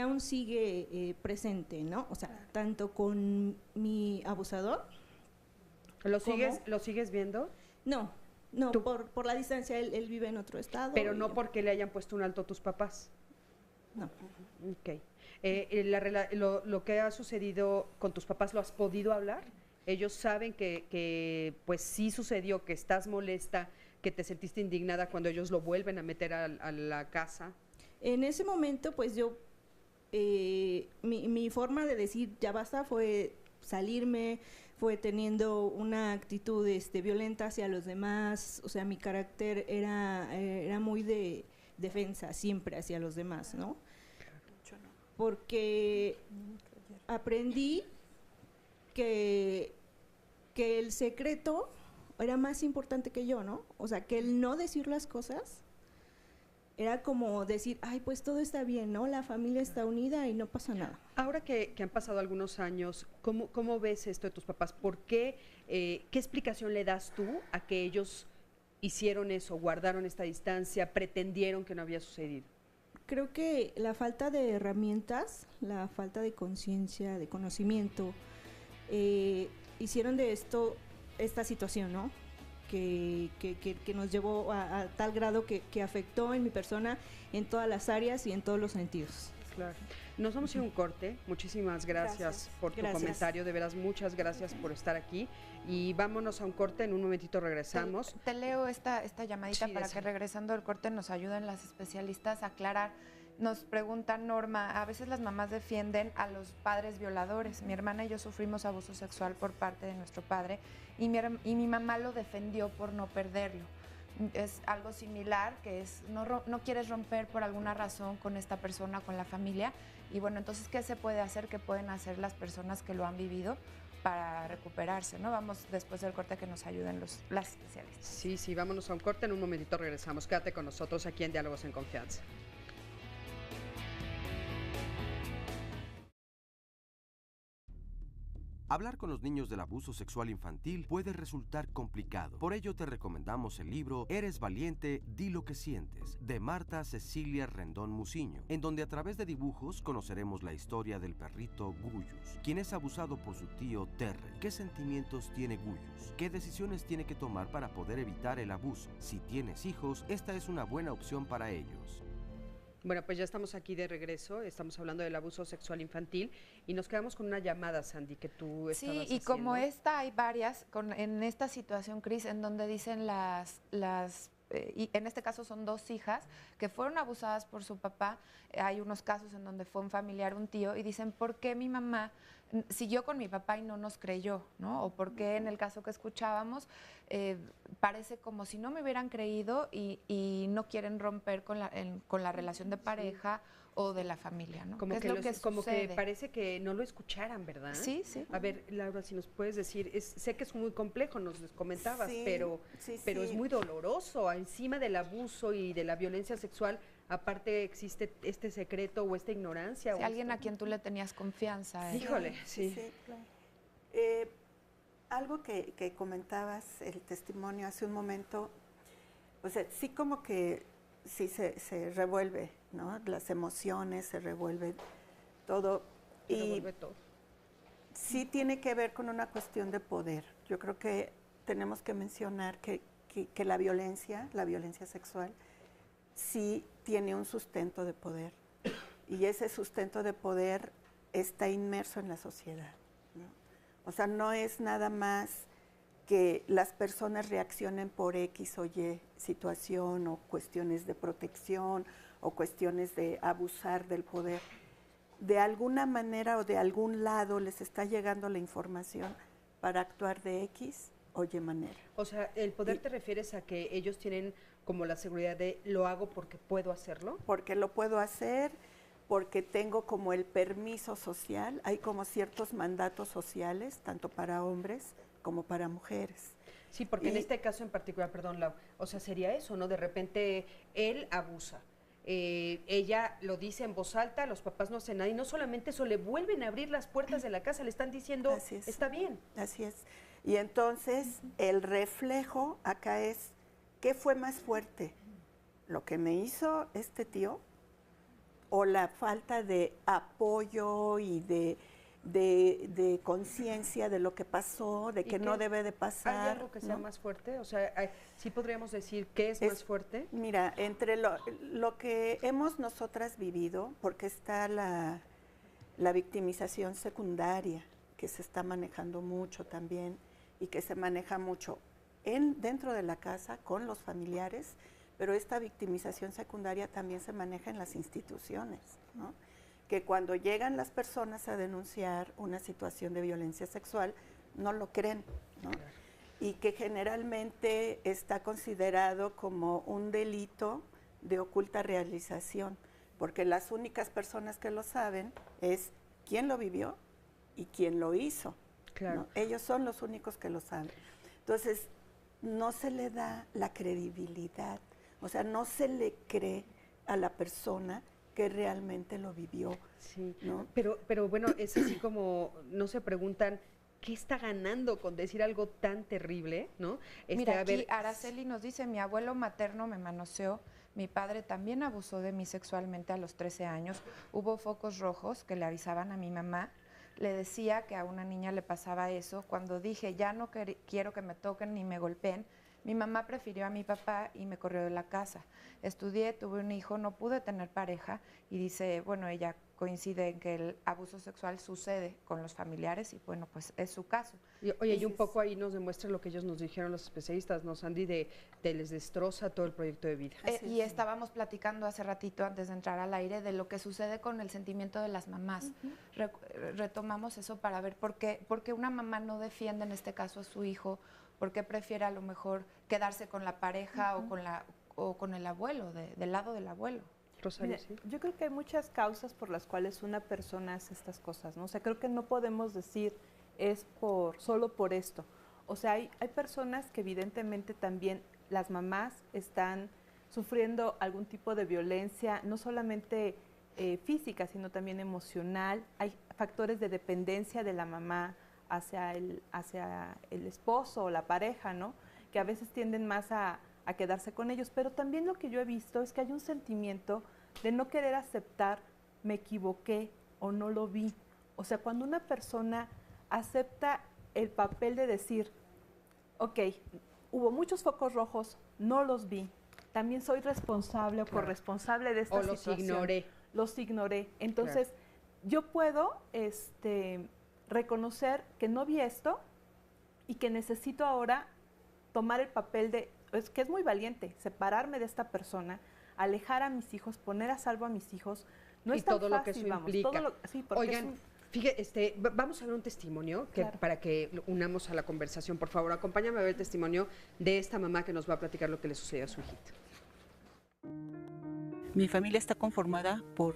aún sigue presente, ¿no? O sea, tanto con mi abusador. ¿Lo sigues viendo? No, por la distancia, él vive en otro estado. Pero no porque le hayan puesto un alto a tus papás. No. Ok. Lo que ha sucedido con tus papás, ¿lo has podido hablar? Ellos saben que pues sí sucedió, que estás molesta, que te sentiste indignada cuando ellos lo vuelven a meter a la casa. En ese momento, pues yo, mi forma de decir ya basta fue salirme, fue teniendo una actitud violenta hacia los demás, o sea, mi carácter era muy de defensa siempre hacia los demás, ¿no? Porque aprendí que el secreto era más importante que yo, ¿no? O sea, que el no decir las cosas era como decir, ay, pues todo está bien, ¿no? La familia está unida y no pasa nada. Ahora que han pasado algunos años, ¿cómo ves esto de tus papás? ¿Por qué? ¿Qué explicación le das tú a que ellos hicieron eso, guardaron esta distancia, pretendieron que no había sucedido? Creo que la falta de herramientas, la falta de conciencia, de conocimiento, hicieron de esta situación, ¿no? Que nos llevó a tal grado que afectó en mi persona en todas las áreas y en todos los sentidos. Claro. Nos vamos a ir a un corte. Muchísimas gracias por tu comentario. De veras, muchas gracias por estar aquí. Y vámonos a un corte. En un momentito regresamos. Te leo esta llamadita para sí. que regresando del corte nos ayuden las especialistas a aclarar. Nos pregunta Norma, a veces las mamás defienden a los padres violadores. Mi hermana y yo sufrimos abuso sexual por parte de nuestro padre y mi mamá lo defendió por no perderlo. Es algo similar, que es no quieres romper por alguna razón con esta persona, con la familia. Y bueno, entonces, ¿qué se puede hacer? ¿Qué pueden hacer las personas que lo han vivido para recuperarse, ¿no? Vamos después del corte que nos ayuden las especialistas. Sí, vámonos a un corte. En un momentito regresamos. Quédate con nosotros aquí en Diálogos en Confianza. Hablar con los niños del abuso sexual infantil puede resultar complicado. Por ello te recomendamos el libro Eres valiente, di lo que sientes, de Marta Cecilia Rendón Muciño, en donde a través de dibujos conoceremos la historia del perrito Guyus, quien es abusado por su tío Terry. ¿Qué sentimientos tiene Guyus? ¿Qué decisiones tiene que tomar para poder evitar el abuso? Si tienes hijos, esta es una buena opción para ellos. Bueno, pues ya estamos aquí de regreso, estamos hablando del abuso sexual infantil y nos quedamos con una llamada, Sandy, que tú estabas haciendo. Sí, y como esta hay varias, en esta situación, Cris, en donde dicen y en este caso son dos hijas que fueron abusadas por su papá. Hay unos casos en donde fue un familiar, un tío, y dicen, ¿por qué mi mamá siguió con mi papá y no nos creyó, ¿no? O por qué en el caso que escuchábamos parece como si no me hubieran creído y no quieren romper con la relación de pareja o de la familia, ¿no? Como que parece que no lo escucharan, ¿verdad? Sí. A ver, Laura, si nos puedes decir, sé que es muy complejo, nos comentabas, Sí, pero es muy doloroso. Encima del abuso y de la violencia sexual, aparte existe este secreto o esta ignorancia. Si alguien a quien tú le tenías confianza. Híjole, sí. Claro. Algo que comentabas, el testimonio hace un momento, o sea, sí como que sí se revuelve, ¿no? Las emociones, se revuelve todo. Se revuelve todo. Sí tiene que ver con una cuestión de poder. Yo creo que tenemos que mencionar que la violencia sexual, sí tiene un sustento de poder. Y ese sustento de poder está inmerso en la sociedad, ¿no? O sea, no es nada más que las personas reaccionen por X o Y situación o cuestiones de protección o cuestiones de abusar del poder. De alguna manera o de algún lado les está llegando la información para actuar de X o Y manera. O sea, ¿el poder te refieres a que ellos tienen como la seguridad de lo hago porque puedo hacerlo? Porque lo puedo hacer, porque tengo como el permiso social, hay como ciertos mandatos sociales, tanto para hombres como para mujeres. Sí, porque en este caso en particular, perdón, Lau, o sea, sería eso, ¿no? De repente él abusa. Ella lo dice en voz alta, los papás no hacen nada y no solamente eso, le vuelven a abrir las puertas de la casa, le están diciendo, está bien. Así es. Y entonces el reflejo acá es, ¿qué fue más fuerte? ¿Lo que me hizo este tío o la falta de apoyo y de conciencia de lo que pasó, de que no debe de pasar? ¿Hay algo que sea más fuerte? O sea, ¿sí podríamos decir qué es más fuerte? Mira, entre lo que hemos nosotras vivido, porque está la victimización secundaria, que se está manejando mucho también, y que se maneja mucho dentro de la casa, con los familiares, pero esta victimización secundaria también se maneja en las instituciones, ¿no? Que cuando llegan las personas a denunciar una situación de violencia sexual, no lo creen, ¿no? Y que generalmente está considerado como un delito de oculta realización, porque las únicas personas que lo saben es quién lo vivió y quién lo hizo. Claro. ¿No? Ellos son los únicos que lo saben. Entonces, no se le da la credibilidad, o sea, no se le cree a la persona que realmente lo vivió. Sí, ¿no? Pero bueno, es así como no se preguntan qué está ganando con decir algo tan terrible, ¿no? Mira, aquí Araceli nos dice, mi abuelo materno me manoseó, mi padre también abusó de mí sexualmente a los 13 años, hubo focos rojos que le avisaban a mi mamá, le decía que a una niña le pasaba eso, cuando dije ya no quiero que me toquen ni me golpeen, mi mamá prefirió a mi papá y me corrió de la casa. Estudié, tuve un hijo, no pude tener pareja y dice, bueno, ella coincide en que el abuso sexual sucede con los familiares y bueno, pues es su caso. Oye, y un poco ahí nos demuestra lo que ellos nos dijeron los especialistas, ¿no, Sandy? De les destroza todo el proyecto de vida. Y estábamos platicando hace ratito, antes de entrar al aire, de lo que sucede con el sentimiento de las mamás. Retomamos eso para ver por qué una mamá no defiende en este caso a su hijo, por qué prefiere a lo mejor quedarse con la pareja o con el abuelo, del lado del abuelo. Rosario, ¿sí? Yo creo que hay muchas causas por las cuales una persona hace estas cosas, ¿no? O sea, creo que no podemos decir es solo por esto. O sea, hay personas que evidentemente también las mamás están sufriendo algún tipo de violencia, no solamente física, sino también emocional. Hay factores de dependencia de la mamá hacia el esposo o la pareja, ¿no? Que a veces tienden más a quedarse con ellos, pero también lo que yo he visto es que hay un sentimiento de no querer aceptar, me equivoqué o no lo vi. O sea, cuando una persona acepta el papel de decir, ok, hubo muchos focos rojos, no los vi, también soy responsable o corresponsable de esta situación. Los ignoré. Entonces, yo puedo reconocer que no vi esto y que necesito ahora tomar el papel de, que es muy valiente, separarme de esta persona, alejar a mis hijos, poner a salvo a mis hijos. No es tan todo fácil, lo que eso implica. Sí, oigan, fíjate, vamos a ver un testimonio para que lo unamos a la conversación. Por favor, acompáñame a ver el testimonio de esta mamá que nos va a platicar lo que le sucedió a su hijita. Mi familia está conformada por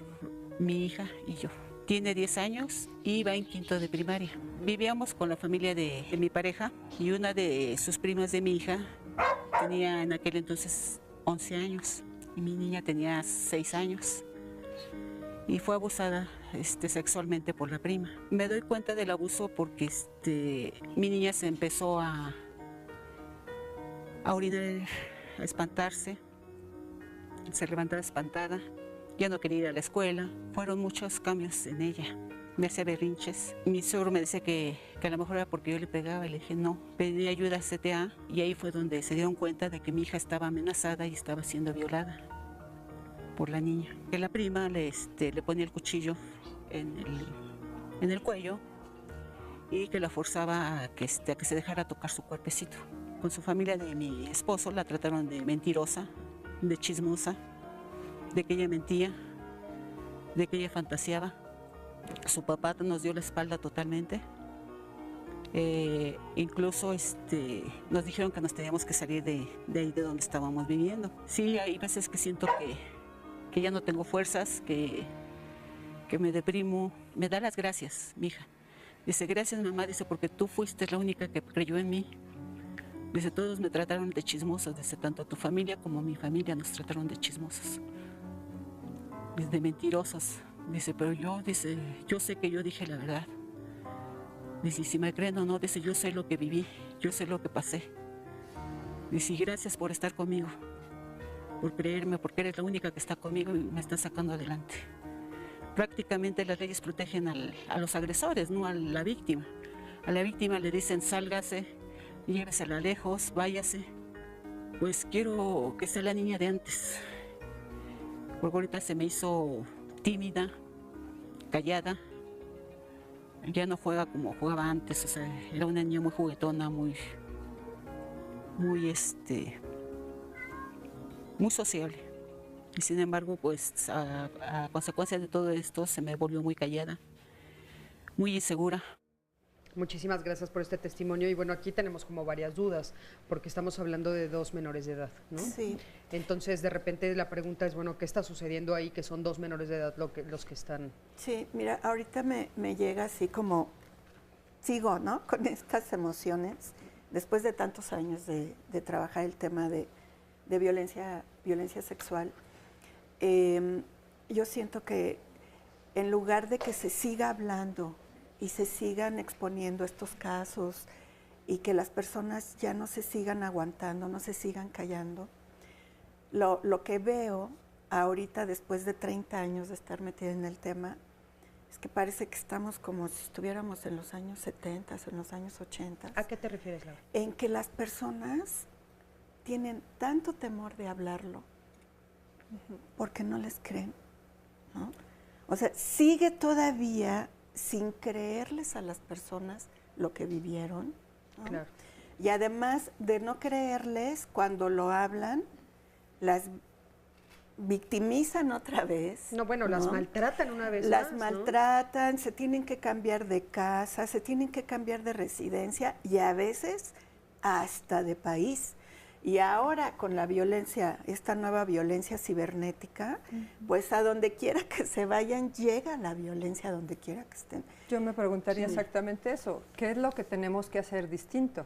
mi hija y yo. Tiene 10 años y va en quinto de primaria. Vivíamos con la familia de mi pareja y una de sus primas de mi hija tenía en aquel entonces 11 años y mi niña tenía 6 años y fue abusada sexualmente por la prima. Me doy cuenta del abuso porque mi niña se empezó a orinar, a espantarse se levantaba espantada, ya no quería ir a la escuela. Fueron muchos cambios en ella. Me hacía berrinches. Mi suegro me decía que a lo mejor era porque yo le pegaba y le dije no. Pedí ayuda a CTA y ahí fue donde se dieron cuenta de que mi hija estaba amenazada y estaba siendo violada por la niña. Que la prima le ponía el cuchillo en el cuello y que la forzaba a que se dejara tocar su cuerpecito. Con su familia de mi esposo la trataron de mentirosa, de chismosa, de que ella mentía, de que ella fantaseaba. Su papá nos dio la espalda totalmente. Incluso nos dijeron que nos teníamos que salir de ahí de donde estábamos viviendo. Sí, hay veces que siento que ya no tengo fuerzas, que me deprimo. Me da las gracias, mi hija. Dice, gracias mamá, dice, porque tú fuiste la única que creyó en mí. Dice, todos me trataron de chismosos, dice, tanto tu familia como mi familia nos trataron de chismosos, de mentirosos. Dice, pero dice, yo sé que yo dije la verdad. Dice, si me creen o no, dice, yo sé lo que viví, yo sé lo que pasé. Dice, gracias por estar conmigo, por creerme, porque eres la única que está conmigo y me está sacando adelante. Prácticamente las leyes protegen a los agresores, no a la víctima. A la víctima le dicen, sálgase, llévesela lejos, váyase. Pues quiero que sea la niña de antes, porque ahorita se me hizo tímida, callada, ya no juega como jugaba antes, o sea, era una niña muy juguetona, muy sociable. Y sin embargo, pues a consecuencia de todo esto se me volvió muy callada, muy insegura. Muchísimas gracias por este testimonio y bueno, aquí tenemos como varias dudas porque estamos hablando de 2 menores de edad, ¿no? Sí. Entonces de repente la pregunta es, bueno, ¿qué está sucediendo ahí que son 2 menores de edad los que están? Sí, mira, ahorita me llega así como, sigo, ¿no? Con estas emociones, después de tantos años de trabajar el tema de violencia sexual, yo siento que en lugar de que se siga hablando y se sigan exponiendo estos casos y que las personas ya no se sigan aguantando, no se sigan callando, lo que veo ahorita después de 30 años de estar metida en el tema es que parece que estamos como si estuviéramos en los años 70 o en los años 80. ¿A qué te refieres, Laura? En que las personas tienen tanto temor de hablarlo porque no les creen, ¿no? O sea, sigue todavía sin creerles a las personas lo que vivieron, ¿no? Claro. Y además de no creerles, cuando lo hablan, las victimizan otra vez. No, bueno, las maltratan una vez las más, maltratan, ¿no? Se tienen que cambiar de casa, se tienen que cambiar de residencia y a veces hasta de país. Y ahora con la violencia, esta nueva violencia cibernética, pues a donde quiera que se vayan, llega la violencia a donde quiera que estén. Yo me preguntaría exactamente eso. ¿Qué es lo que tenemos que hacer distinto?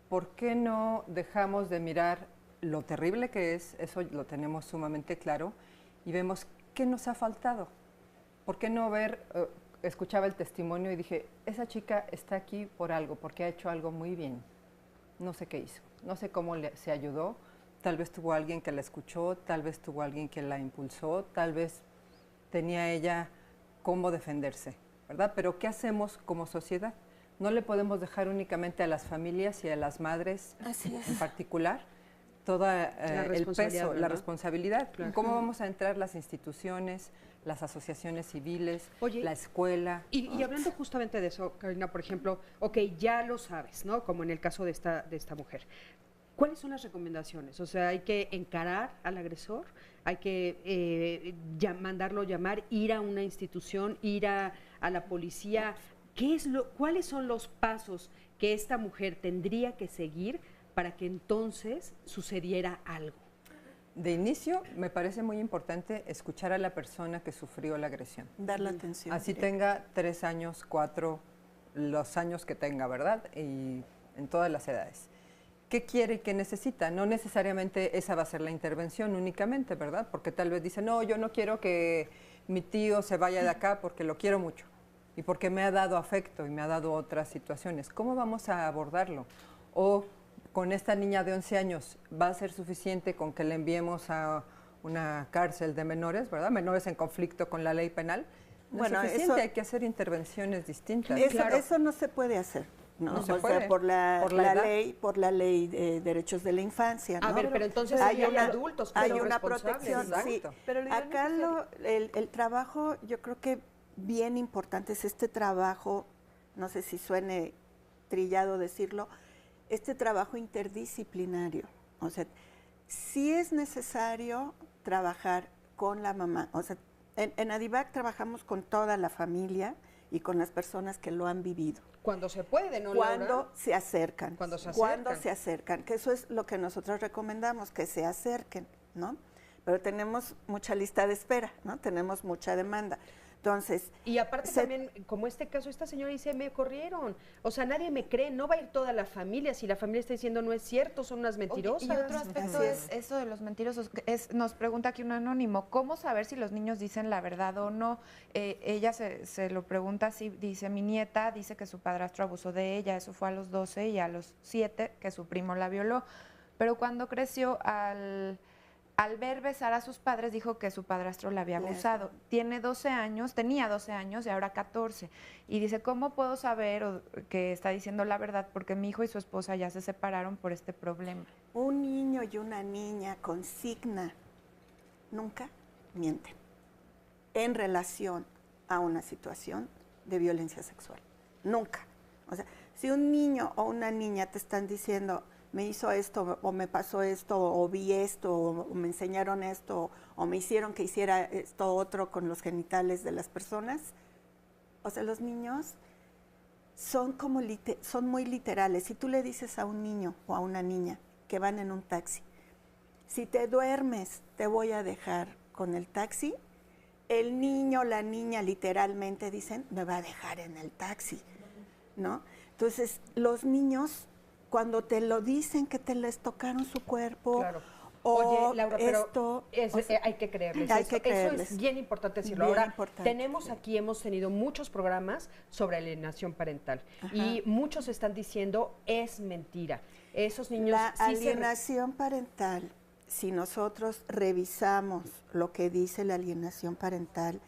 ¿Por qué no dejamos de mirar lo terrible que es? Eso lo tenemos sumamente claro. Y vemos qué nos ha faltado. ¿Por qué no ver? Escuchaba el testimonio y dije, esa chica está aquí por algo, porque ha hecho algo muy bien. No sé qué hizo. No sé cómo se ayudó, tal vez tuvo alguien que la escuchó, tal vez tuvo alguien que la impulsó, tal vez tenía ella cómo defenderse, ¿verdad? Pero ¿qué hacemos como sociedad? No le podemos dejar únicamente a las familias y a las madres en particular todo el peso, la responsabilidad. Claro. ¿Cómo vamos a entrar las instituciones, las asociaciones civiles, la escuela? Y hablando justamente de eso, Karina, por ejemplo, ok, ya lo sabes, ¿no? Como en el caso de esta mujer. ¿Cuáles son las recomendaciones? O sea, hay que encarar al agresor, hay que mandarlo llamar, ir a una institución, ir a la policía. ¿Cuáles son los pasos que esta mujer tendría que seguir para que entonces sucediera algo? De inicio, me parece muy importante escuchar a la persona que sufrió la agresión. Dar la atención. Así tenga 3 años, 4, los años que tenga, ¿verdad? Y en todas las edades. ¿Qué quiere y qué necesita? No necesariamente esa va a ser la intervención únicamente, ¿verdad? Porque tal vez dice, no, yo no quiero que mi tío se vaya de acá porque lo quiero mucho y porque me ha dado afecto y me ha dado otras situaciones. ¿Cómo vamos a abordarlo? O con esta niña de 11 años, ¿va a ser suficiente con que le enviemos a una cárcel de menores, ¿verdad? Menores en conflicto con la ley penal. No Bueno, es suficiente, eso- hay que hacer intervenciones distintas. Eso no se puede hacer. No se o puede. sea, por la edad. ley de derechos de la infancia. A ¿no? ver, pero entonces hay hay una, adultos, hay pero una responsables. protección. Sí. Exacto. Pero lo ideal Acá el trabajo, yo creo que bien importante es este trabajo, no sé si suene trillado decirlo, este trabajo interdisciplinario. O sea, sí es necesario trabajar con la mamá. O sea, en Adivac trabajamos con toda la familia y con las personas que lo han vivido. Cuando se puede, ¿no, Cuando Laura? se acercan. Cuando se Cuando acercan. se acercan, que eso es lo que nosotros recomendamos, que se acerquen, ¿no? Pero tenemos mucha lista de espera, ¿no? Tenemos mucha demanda. Entonces, Y aparte también, como este caso, esta señora dice, me corrieron. O sea, nadie me cree, no va a ir toda la familia. Si la familia está diciendo, no es cierto, son unas mentirosas. Y otro aspecto Así es eso de los mentirosos. Nos pregunta aquí un anónimo, ¿cómo saber si los niños dicen la verdad o no? Ella se lo pregunta así, dice, mi nieta dice que su padrastro abusó de ella, eso fue a los 12 y a los 7 que su primo la violó. Pero cuando creció, al ver besar a sus padres, dijo que su padrastro la había abusado. Tenía 12 años y ahora 14. Y dice, ¿cómo puedo saber que está diciendo la verdad? Porque mi hijo y su esposa ya se separaron por este problema. un niño y una niña con signa nunca mienten en relación a una situación de violencia sexual. Nunca. O sea, si un niño o una niña te están diciendo, me hizo esto, o me pasó esto, o vi esto, o me enseñaron esto, o me hicieron que hiciera esto otro con los genitales de las personas, o sea, los niños son muy literales. Si tú le dices a un niño o a una niña que van en un taxi, si te duermes, te voy a dejar con el taxi, el niño o la niña literalmente dicen, me va a dejar en el taxi, ¿no? Entonces, los niños, cuando te lo dicen que te les tocaron su cuerpo, Claro. o Oye, Laura, pero esto, hay que creerles. hay Eso, que creerles. Eso es bien importante decirlo. Bien Ahora, importante. tenemos aquí, hemos tenido muchos programas sobre alienación parental y muchos están diciendo es mentira. Esos niños La sí alienación parental, si nosotros revisamos lo que dice la alienación parental,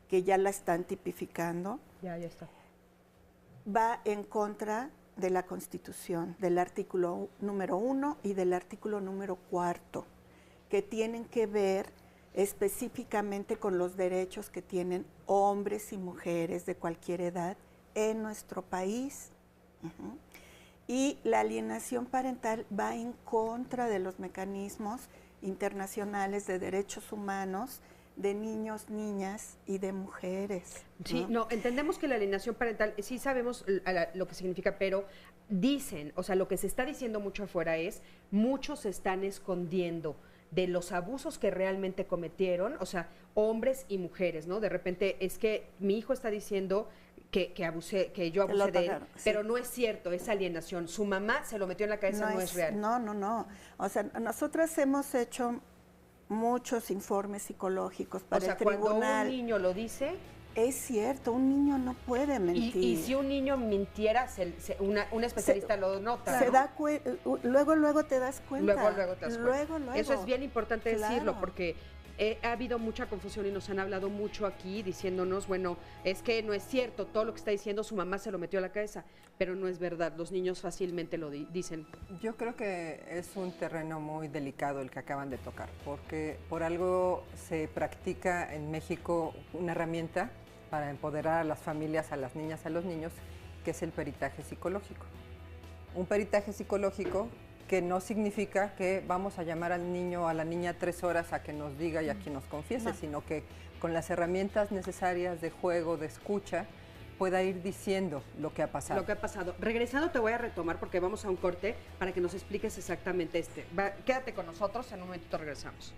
que ya la están tipificando, Ya está. va en contra de la Constitución, del artículo número 1 y del artículo número 4, que tienen que ver específicamente con los derechos que tienen hombres y mujeres de cualquier edad en nuestro país. Ujú. Y la alienación parental va en contra de los mecanismos internacionales de derechos humanos de niños, niñas y de mujeres. Sí, no, entendemos que la alienación parental, sí sabemos lo que significa, pero dicen, o sea, lo que se está diciendo mucho afuera es, muchos se están escondiendo de los abusos que realmente cometieron, o sea, hombres y mujeres, ¿no? De repente es que mi hijo está diciendo que yo abusé de él, sí. pero no es cierto, es alienación. Su mamá se lo metió en la cabeza, no es real. No. O sea, nosotras hemos hecho muchos informes psicológicos para O sea, el tribunal. cuando un niño lo dice, Es cierto, un niño no puede mentir. y si un niño mintiera, un especialista lo nota, ¿no? Luego te das cuenta. Luego te das cuenta. Luego. Eso es bien importante Claro. decirlo, porque ha habido mucha confusión y nos han hablado mucho aquí diciéndonos, bueno, es que no es cierto, todo lo que está diciendo su mamá se lo metió a la cabeza, pero no es verdad, los niños fácilmente lo dicen. Yo creo que es un terreno muy delicado el que acaban de tocar, porque por algo se practica en México una herramienta para empoderar a las familias, a las niñas, a los niños, que es el peritaje psicológico. Un peritaje psicológico que no significa que vamos a llamar al niño o a la niña 3 horas a que nos diga y a que nos confiese, sino que con las herramientas necesarias de juego, de escucha, pueda ir diciendo lo que ha pasado. Lo que ha pasado. Regresando te voy a retomar porque vamos a un corte para que nos expliques exactamente quédate con nosotros, en un momentito regresamos.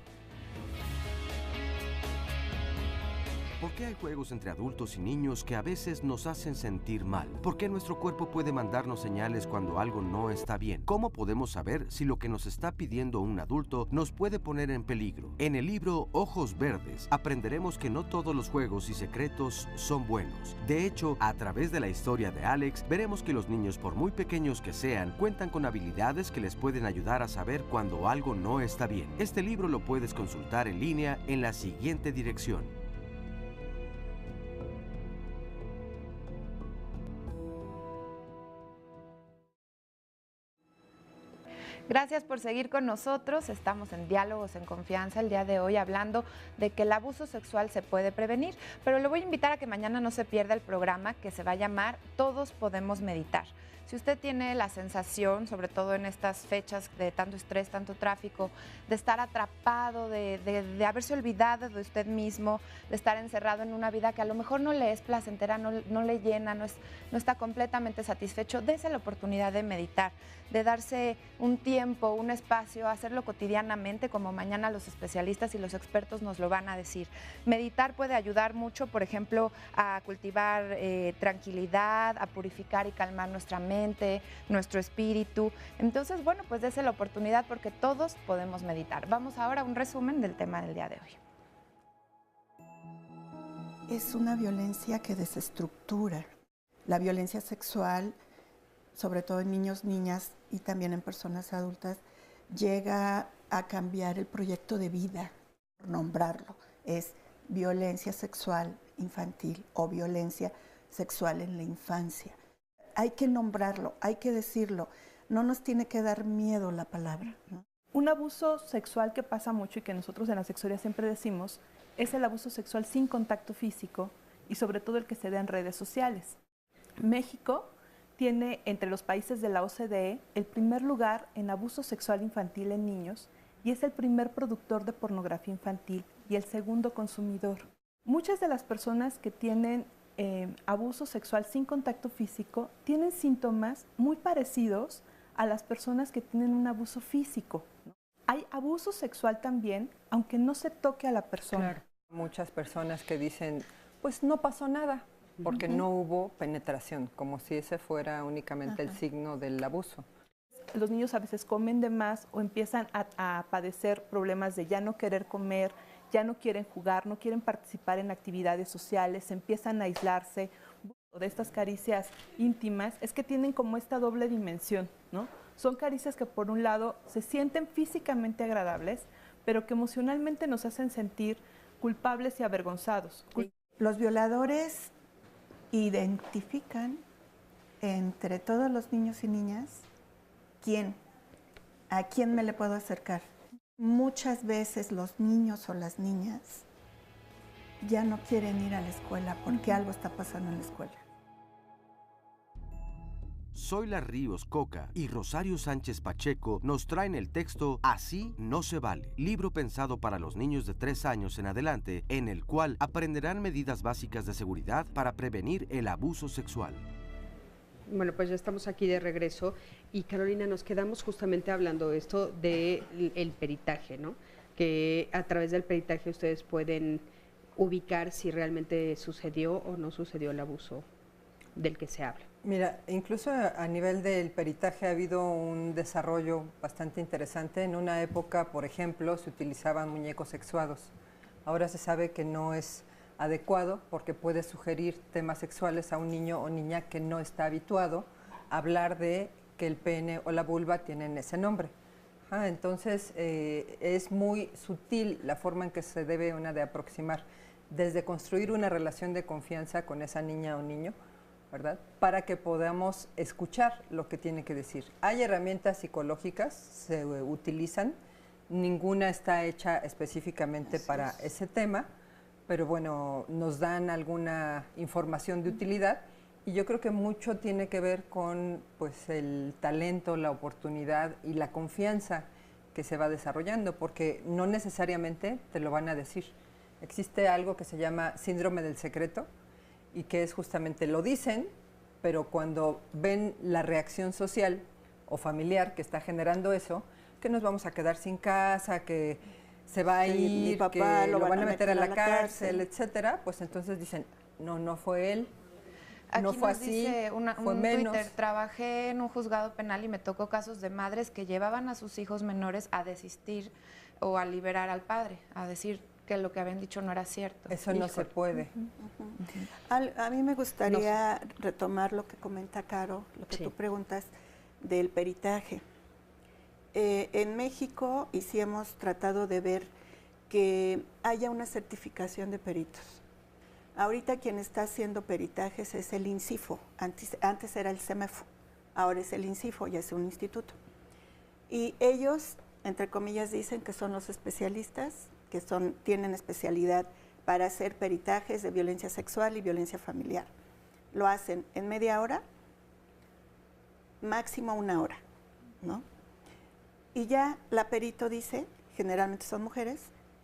¿Por qué hay juegos entre adultos y niños que a veces nos hacen sentir mal? ¿Por qué nuestro cuerpo puede mandarnos señales cuando algo no está bien? ¿Cómo podemos saber si lo que nos está pidiendo un adulto nos puede poner en peligro? En el libro Ojos Verdes aprenderemos que no todos los juegos y secretos son buenos. De hecho, a través de la historia de Alex, veremos que los niños, por muy pequeños que sean, cuentan con habilidades que les pueden ayudar a saber cuando algo no está bien. Este libro lo puedes consultar en línea en la siguiente dirección. Gracias por seguir con nosotros. Estamos en Diálogos en Confianza el día de hoy hablando de que el abuso sexual se puede prevenir, pero le voy a invitar a que mañana no se pierda el programa que se va a llamar Todos Podemos Meditar. Si usted tiene la sensación, sobre todo en estas fechas de tanto estrés, tanto tráfico, de estar atrapado, de haberse olvidado de usted mismo, de estar encerrado en una vida que a lo mejor no le es placentera, no le llena, no está completamente satisfecho, dése la oportunidad de meditar, de darse un tiempo, un espacio, hacerlo cotidianamente, como mañana los especialistas y los expertos nos lo van a decir. Meditar puede ayudar mucho, por ejemplo, a cultivar tranquilidad, a purificar y calmar nuestra mente, nuestro espíritu. Entonces, bueno, pues dése la oportunidad porque todos podemos meditar. Vamos ahora a un resumen del tema del día de hoy. Es una violencia que desestructura. La violencia sexual, sobre todo en niños, niñas y también en personas adultas, llega a cambiar el proyecto de vida, por nombrarlo. Es violencia sexual infantil o violencia sexual en la infancia. Hay que nombrarlo, hay que decirlo. No nos tiene que dar miedo la palabra, ¿no? Un abuso sexual que pasa mucho y que nosotros en la sexualidad siempre decimos es el abuso sexual sin contacto físico y sobre todo el que se da en redes sociales. México tiene entre los países de la OCDE el primer lugar en abuso sexual infantil en niños y es el primer productor de pornografía infantil y el segundo consumidor. Muchas de las personas que tienen abuso sexual sin contacto físico tienen síntomas muy parecidos a las personas que tienen un abuso físico, ¿no? Hay abuso sexual también, aunque no se toque a la persona. Claro. Muchas personas que dicen, pues no pasó nada, porque no hubo penetración, como si ese fuera únicamente el signo del abuso. Los niños a veces comen de más o empiezan a padecer problemas de ya no querer comer, ya no quieren jugar, no quieren participar en actividades sociales, empiezan a aislarse. De estas caricias íntimas es que tienen como esta doble dimensión, ¿no? Son caricias que por un lado se sienten físicamente agradables, pero que emocionalmente nos hacen sentir culpables y avergonzados. Los violadores identifican entre todos los niños y niñas a quién me le puedo acercar. Muchas veces los niños o las niñas ya no quieren ir a la escuela porque algo está pasando en la escuela. Zoila Ríos Coca y Rosario Sánchez Pacheco nos traen el texto Así no se vale, libro pensado para los niños de 3 años en adelante, en el cual aprenderán medidas básicas de seguridad para prevenir el abuso sexual. Bueno, pues ya estamos aquí de regreso y Carolina, nos quedamos justamente hablando esto del peritaje, ¿no? Que a través del peritaje ustedes pueden ubicar si realmente sucedió o no sucedió el abuso del que se habla. Mira, incluso a nivel del peritaje ha habido un desarrollo bastante interesante. En una época, por ejemplo, se utilizaban muñecos sexuados. Ahora se sabe que no es adecuado porque puede sugerir temas sexuales a un niño o niña que no está habituado a hablar de que el pene o la vulva tienen ese nombre. Entonces, es muy sutil la forma en que se debe una de aproximar, desde construir una relación de confianza con esa niña o niño, ¿verdad? Para que podamos escuchar lo que tiene que decir. Hay herramientas psicológicas, se utilizan, ninguna está hecha específicamente para ese tema, pero bueno, nos dan alguna información de utilidad y yo creo que mucho tiene que ver con pues, el talento, la oportunidad y la confianza que se va desarrollando, porque no necesariamente te lo van a decir. Existe algo que se llama síndrome del secreto, y que es justamente lo dicen, pero cuando ven la reacción social o familiar que está generando eso, que nos vamos a quedar sin casa, que se va a Sí, mi ir, papá que lo lo van van a a meter a meter la a la cárcel, cárcel. etcétera, pues entonces dicen, no, no fue él, Aquí no fue nos así, dice fue un menos. Twitter, trabajé en un juzgado penal y me tocó casos de madres que llevaban a sus hijos menores a desistir o a liberar al padre, a decir que lo que habían dicho no era cierto. Eso no se puede. A mí me gustaría retomar lo que comenta Caro, lo que Sí. tú preguntas del peritaje. En México y sí hemos tratado de ver que haya una certificación de peritos. Ahorita quien está haciendo peritajes es el INCIFO, antes era el CEMEFO, ahora es el INCIFO, ya es un instituto. Y ellos, entre comillas, dicen que son los especialistas, que tienen especialidad para hacer peritajes de violencia sexual y violencia familiar. Lo hacen en media hora, máximo 1 hora, ¿no? Y ya la perito dice, generalmente son mujeres,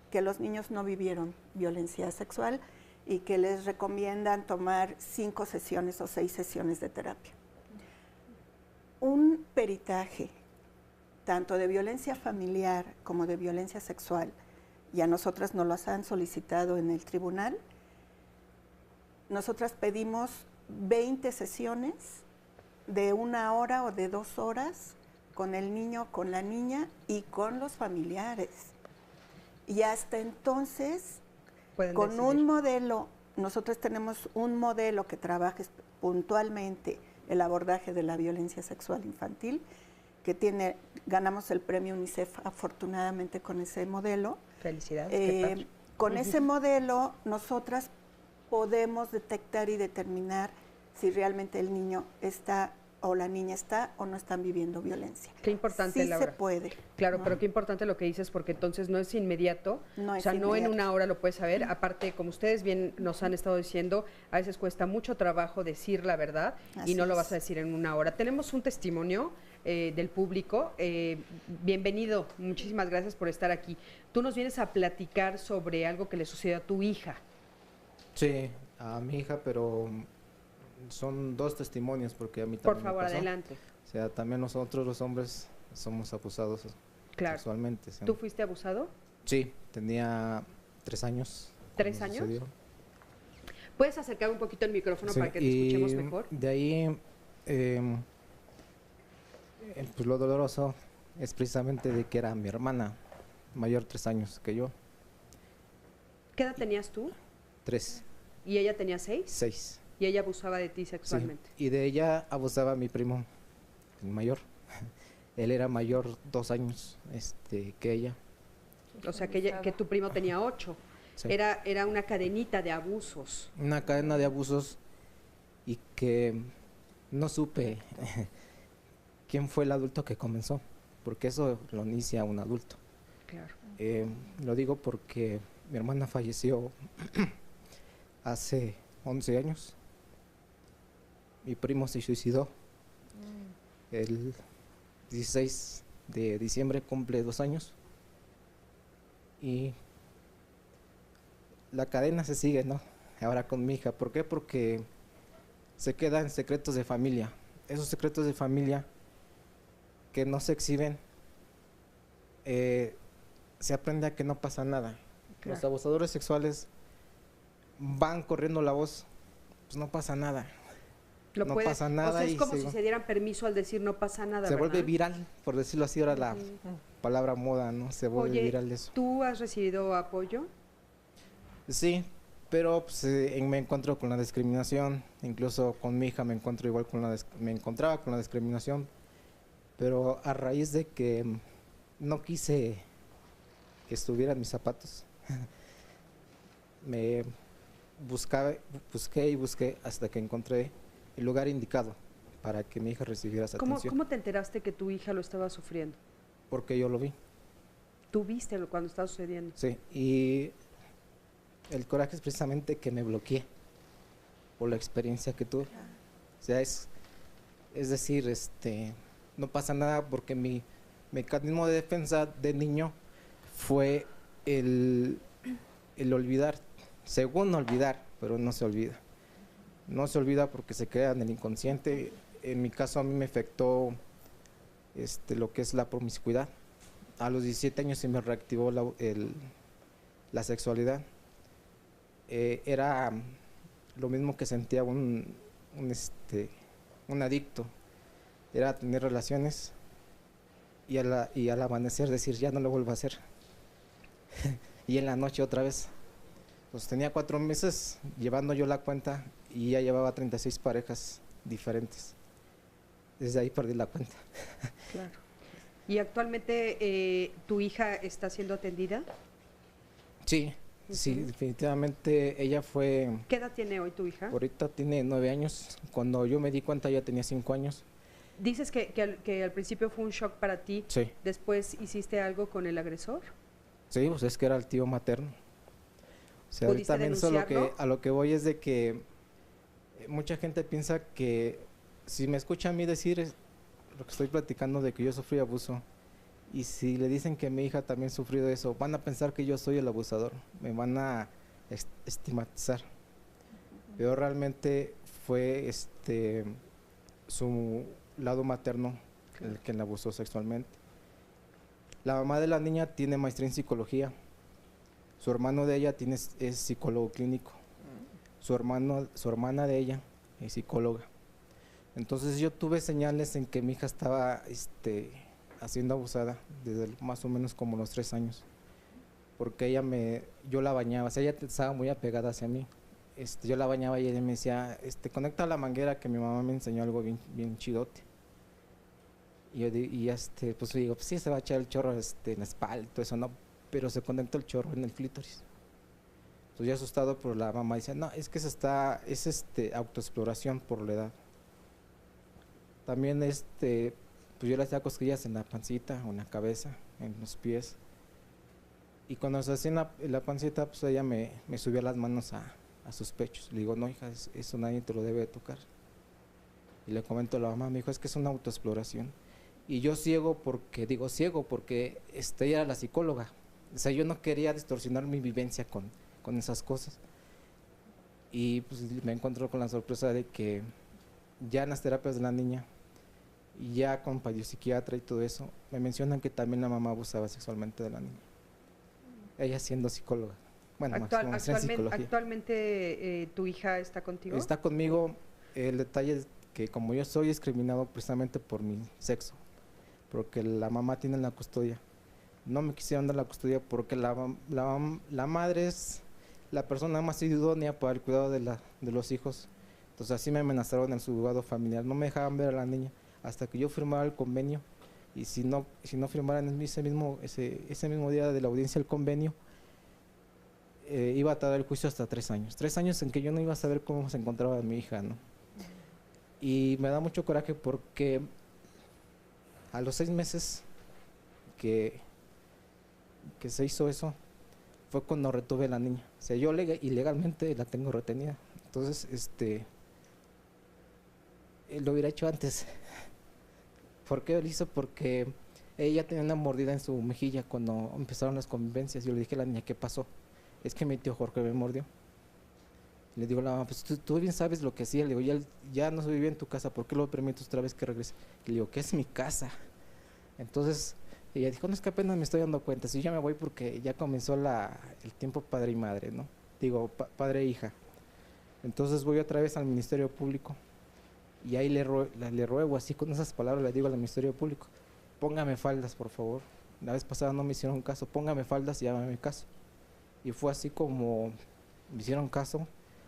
que los niños no vivieron violencia sexual y que les recomiendan tomar 5 sesiones o 6 sesiones de terapia. Un peritaje, tanto de violencia familiar como de violencia sexual, y a nosotras nos las han solicitado en el tribunal, nosotras pedimos 20 sesiones de 1 hora o de 2 horas con el niño, con la niña y con los familiares. Y hasta entonces, Pueden con decidir. un modelo, nosotros tenemos un modelo que trabaja puntualmente el abordaje de la violencia sexual infantil, que ganamos el premio UNICEF afortunadamente con ese modelo. Felicidades. Qué padre. Con ese modelo, nosotras podemos detectar y determinar si realmente el niño está o la niña está o no están viviendo violencia. Qué importante, Sí Laura. se puede. Claro, ¿no? pero qué importante lo que dices, porque entonces no es inmediato, No o es sea, no en inmediato. 1 hora lo puedes saber. Aparte, como ustedes bien nos han estado diciendo, a veces cuesta mucho trabajo decir la verdad Así y no lo es. vas a decir en 1 hora. Tenemos un testimonio del público. Bienvenido, muchísimas gracias por estar aquí. Tú nos vienes a platicar sobre algo que le sucedió a tu hija. Sí, a mi hija, pero son 2 testimonios porque a mí también Por me favor, pasó. adelante. O sea, también nosotros los hombres somos abusados Claro. sexualmente. ¿sí? ¿Tú fuiste abusado? Sí, tenía 3 años. 3 cuando años? sucedió. ¿Puedes acercar un poquito el micrófono Sí, para que te y escuchemos mejor? De ahí, pues lo doloroso es precisamente de que era mi hermana, mayor 3 años que yo, ¿Qué edad tenías tú? 3, ¿Y ella tenía 6? 6. Y ella abusaba de ti Sí, sexualmente. y de ella abusaba mi primo, el mayor. Él era mayor 2 años que ella. O sea, que tu primo tenía 8. Sí. Era una cadenita de abusos. Una cadena de abusos y que no supe quién fue el adulto que comenzó, porque eso lo inicia un adulto. Claro. Lo digo porque mi hermana falleció hace 11 años. Mi primo se suicidó. El 16 de diciembre cumple 2 años. Y la cadena se sigue, ¿no? Ahora con mi hija. ¿Por qué? Porque se quedan secretos de familia. Esos secretos de familia que no se exhiben, se aprende a que no pasa nada. Claro. Los abusadores sexuales van corriendo la voz, pues no pasa nada. No pasa nada O sea, es y como se si va. se dieran permiso al decir no pasa nada, Se ¿verdad? vuelve viral, por decirlo así, ahora la palabra moda, ¿no? Se vuelve Oye, viral eso. ¿tú has recibido apoyo? Sí, pero pues, me encuentro con la discriminación, incluso con mi hija me encuentro igual me encontraba con la discriminación, pero a raíz de que no quise que estuviera en mis zapatos, me busqué y busqué hasta que encontré el lugar indicado para que mi hija recibiera esa atención, ¿Cómo te enteraste que tu hija lo estaba sufriendo? porque yo lo vi. ¿Tú viste cuando estaba sucediendo? Sí, y el coraje es precisamente que me bloqueé por la experiencia que tuve. O sea, es decir, no pasa nada porque mi mecanismo de defensa de niño fue el olvidar, según olvidar, pero no se olvida. No se olvida porque se queda en el inconsciente. En mi caso a mí me afectó lo que es la promiscuidad. a los 17 años se me reactivó la sexualidad. Era lo mismo que sentía un adicto, era tener relaciones y al amanecer decir ya no lo vuelvo a hacer. Y en la noche otra vez. Pues tenía 4 meses llevando yo la cuenta y ya llevaba 36 parejas diferentes. Desde ahí perdí la cuenta. Claro. ¿Y actualmente tu hija está siendo atendida? Sí, sí, definitivamente ella fue... ¿Qué edad tiene hoy tu hija? Ahorita tiene 9 años. Cuando yo me di cuenta ya tenía 5 años. Dices que al principio fue un shock para ti. Sí. ¿Después hiciste algo con el agresor? Sí, pues es que era el tío materno. O sea, ¿Pudiste también denunciarlo? a lo que voy es de que mucha gente piensa que si me escucha a mí decir lo que estoy platicando de que yo sufrí abuso, y si le dicen que mi hija también ha sufrido eso, van a pensar que yo soy el abusador, me van a estigmatizar. Pero realmente fue su lado materno el que la abusó sexualmente. La mamá de la niña tiene maestría en psicología. Su hermano de ella es psicólogo clínico. Su hermana de ella es psicóloga. Entonces yo tuve señales en que mi hija estaba siendo abusada desde más o menos como los 3 años. Porque yo la bañaba, o sea, ella estaba muy apegada hacia mí. Yo la bañaba y ella me decía, conecta la manguera, que mi mamá me enseñó algo bien, bien chidote. Pues digo, pues sí, se va a echar el chorro en la espalda, todo eso, no, pero se conectó el chorro en el clítoris. Entonces yo asustado por la mamá, dice, no, es que es autoexploración por la edad. También pues yo le hacía cosquillas en la pancita, o en la cabeza, en los pies. Y cuando se hacía en la pancita, pues ella me subía las manos a sus pechos. Le digo, no, hija, eso nadie te lo debe de tocar. Y le comento a la mamá, me dijo, es que es una autoexploración. Y yo ciego porque ella era la psicóloga. O sea, yo no quería distorsionar mi vivencia con esas cosas. Y pues me encuentro con la sorpresa de que ya en las terapias de la niña, y ya con psiquiatra y todo eso, me mencionan que también la mamá abusaba sexualmente de la niña. Ella siendo psicóloga. Bueno, actualmente tu hija está contigo. Está conmigo. El detalle es que como yo soy discriminado precisamente por mi sexo, porque la mamá tiene la custodia. No me quisieron dar la custodia porque la madre es la persona más idónea para el cuidado de los hijos. Entonces así me amenazaron en su juzgado familiar. No me dejaban ver a la niña hasta que yo firmara el convenio. Y si no firmaran ese mismo día de la audiencia el convenio, iba a tardar el juicio hasta 3 años. 3 años en que yo no iba a saber cómo se encontraba mi hija, ¿no? Y me da mucho coraje porque a los 6 meses que se hizo eso, fue cuando retuve a la niña. O sea, yo ilegalmente la tengo retenida. Entonces, lo hubiera hecho antes. ¿Por qué lo hizo? Porque ella tenía una mordida en su mejilla cuando empezaron las convivencias. Yo le dije a la niña, ¿qué pasó? Es que mi tío Jorge me mordió. Le digo a la mamá, pues tú bien sabes lo que hacía. Le digo, ya no se vivía en tu casa, ¿por qué lo permites otra vez que regrese? Y le digo, ¿qué es mi casa? Entonces ella dijo, no, es que apenas me estoy dando cuenta, si ya me voy porque ya comenzó el tiempo padre y madre, ¿no? Digo, padre e hija. Entonces voy otra vez al Ministerio Público y ahí le ruego, así con esas palabras le digo al Ministerio Público, póngame faldas, por favor. La vez pasada no me hicieron caso, póngame faldas y hágame caso. Y fue así como me hicieron caso,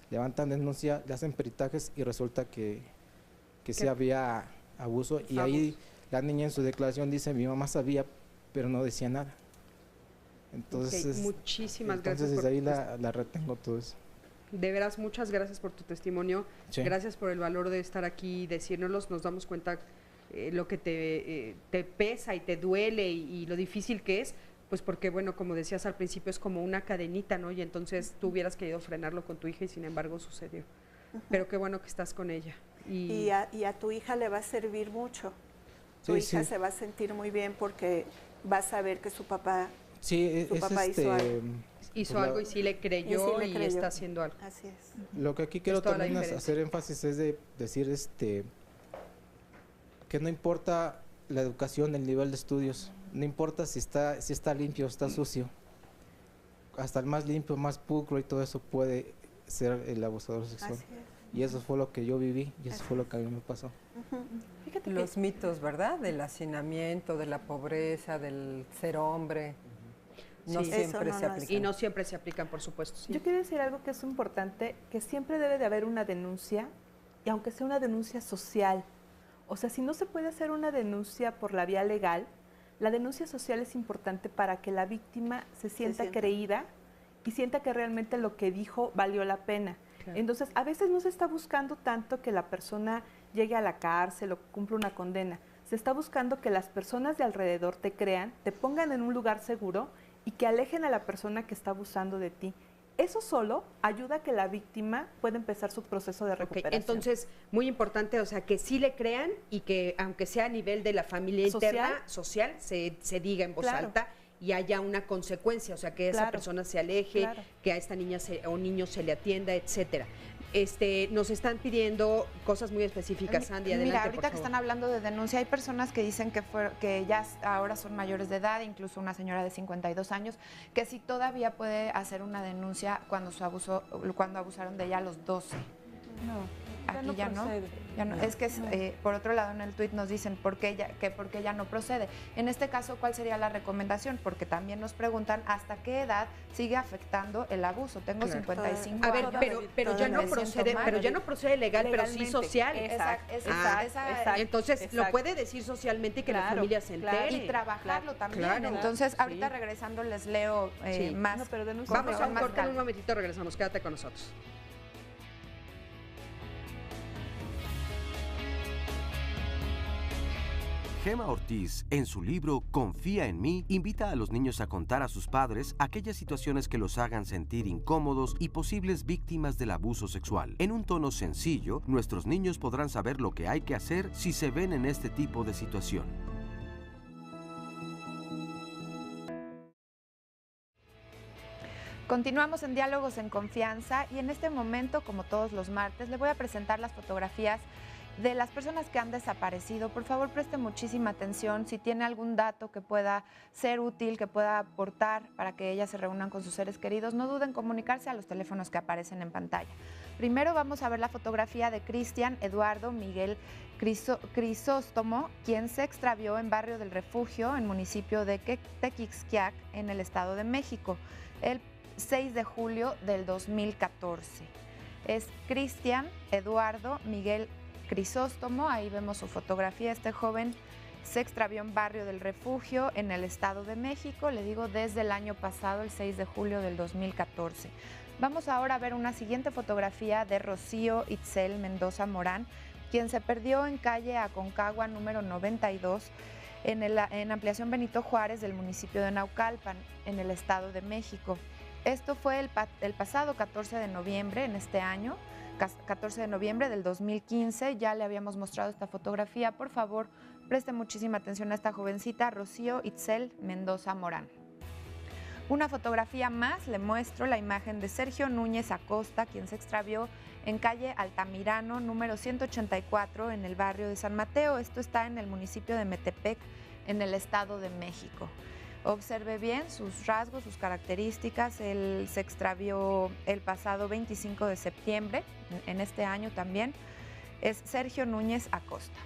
levantan denuncia, le hacen peritajes y resulta que sí había abuso. Y ahí la niña en su declaración dice, mi mamá sabía, pero no decía nada. Entonces, muchísimas gracias. Entonces desde ahí la retengo todo eso. De veras, muchas gracias por tu testimonio. Sí. Gracias por el valor de estar aquí y decírnoslos. Nos damos cuenta lo que te pesa y te duele y lo difícil que es, pues porque, bueno, como decías al principio, es como una cadenita, ¿no? Y entonces tú hubieras querido frenarlo con tu hija y sin embargo sucedió. Pero qué bueno que estás con ella. Y a tu hija le va a servir mucho. Tu hija se va a sentir muy bien porque va a saber que su papá, hizo algo y sí le creyó y está haciendo algo. Así es. Lo que aquí quiero también hacer énfasis es de decir que no importa la educación, el nivel de estudios, no importa si está limpio o está sucio, hasta el más limpio, más pulcro y todo eso puede ser el abusador sexual. Y eso fue lo que yo viví y eso fue lo que a mí me pasó. Fíjate los mitos, ¿verdad? Del hacinamiento, de la pobreza, del ser hombre. No siempre se aplican. Y no siempre se aplican, por supuesto. Sí. Yo quiero decir algo que es importante, que siempre debe de haber una denuncia, y aunque sea una denuncia social. O sea, si no se puede hacer una denuncia por la vía legal, la denuncia social es importante para que la víctima se sienta creída y sienta que realmente lo que dijo valió la pena. Claro. Entonces, a veces no se está buscando tanto que la persona llegue a la cárcel o cumpla una condena. Se está buscando que las personas de alrededor te crean, te pongan en un lugar seguro y que alejen a la persona que está abusando de ti. Eso solo ayuda a que la víctima pueda empezar su proceso de recuperación. Entonces, muy importante, o sea, que sí le crean y que, aunque sea a nivel de la familia interna, social, se diga en voz alta y haya una consecuencia, o sea, que esa persona se aleje, que a esta niña o niño se le atienda, etcétera. Nos están pidiendo cosas muy específicas, Sandy, adelante. Mira, ahorita que están hablando de denuncia, hay personas que dicen que ya ahora son mayores de edad, incluso una señora de 52 años, que sí todavía puede hacer una denuncia cuando abusaron de ella a los 12. No. Aquí ya no. Es que por otro lado en el tuit nos dicen por qué ya no procede. En este caso, ¿cuál sería la recomendación? Porque también nos preguntan hasta qué edad sigue afectando el abuso. Tengo 55 años. A ver, pero ya no procede legal, pero sí social. Exacto. Entonces lo puede decir socialmente y que la familia se entere. Y trabajarlo también. Entonces, ahorita regresando les leo más. No, pero vamos a un corte en un momentito, regresamos. Quédate con nosotros. Gema Ortiz, en su libro Confía en mí, invita a los niños a contar a sus padres aquellas situaciones que los hagan sentir incómodos y posibles víctimas del abuso sexual. En un tono sencillo, nuestros niños podrán saber lo que hay que hacer si se ven en este tipo de situación. Continuamos en Diálogos en Confianza y en este momento, como todos los martes, le voy a presentar las fotografías de las personas que han desaparecido. Por favor, preste muchísima atención. Si tiene algún dato que pueda ser útil, que pueda aportar para que ellas se reúnan con sus seres queridos, no duden en comunicarse a los teléfonos que aparecen en pantalla. Primero vamos a ver la fotografía de Cristian Eduardo Miguel Crisóstomo, quien se extravió en Barrio del Refugio, en municipio de Tequixquiac, en el Estado de México, el 6 de julio del 2014. Es Cristian Eduardo Miguel Crisóstomo, ahí vemos su fotografía. Este joven se extravió en Barrio del Refugio en el Estado de México, le digo, desde el año pasado, el 6 de julio del 2014. Vamos ahora a ver una siguiente fotografía de Rocío Itzel Mendoza Morán, quien se perdió en calle Aconcagua número 92 en Ampliación Benito Juárez del municipio de Naucalpan, en el Estado de México. Esto fue el pasado 14 de noviembre en este año, 14 de noviembre del 2015, ya le habíamos mostrado esta fotografía. Por favor, preste muchísima atención a esta jovencita, Rocío Itzel Mendoza Morán. Una fotografía más, le muestro la imagen de Sergio Núñez Acosta, quien se extravió en calle Altamirano, número 184, en el barrio de San Mateo. Esto está en el municipio de Metepec, en el Estado de México. Observe bien sus rasgos, sus características. Él se extravió el pasado 25 de septiembre, en este año también. Es Sergio Núñez Acosta.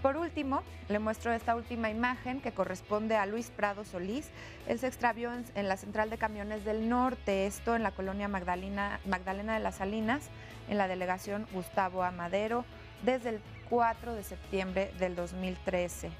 Por último, le muestro esta última imagen que corresponde a Luis Prado Solís. Él se extravió en la Central de Camiones del Norte, esto en la colonia Magdalena de las Salinas, en la delegación Gustavo Amadero, desde el 4 de septiembre del 2013.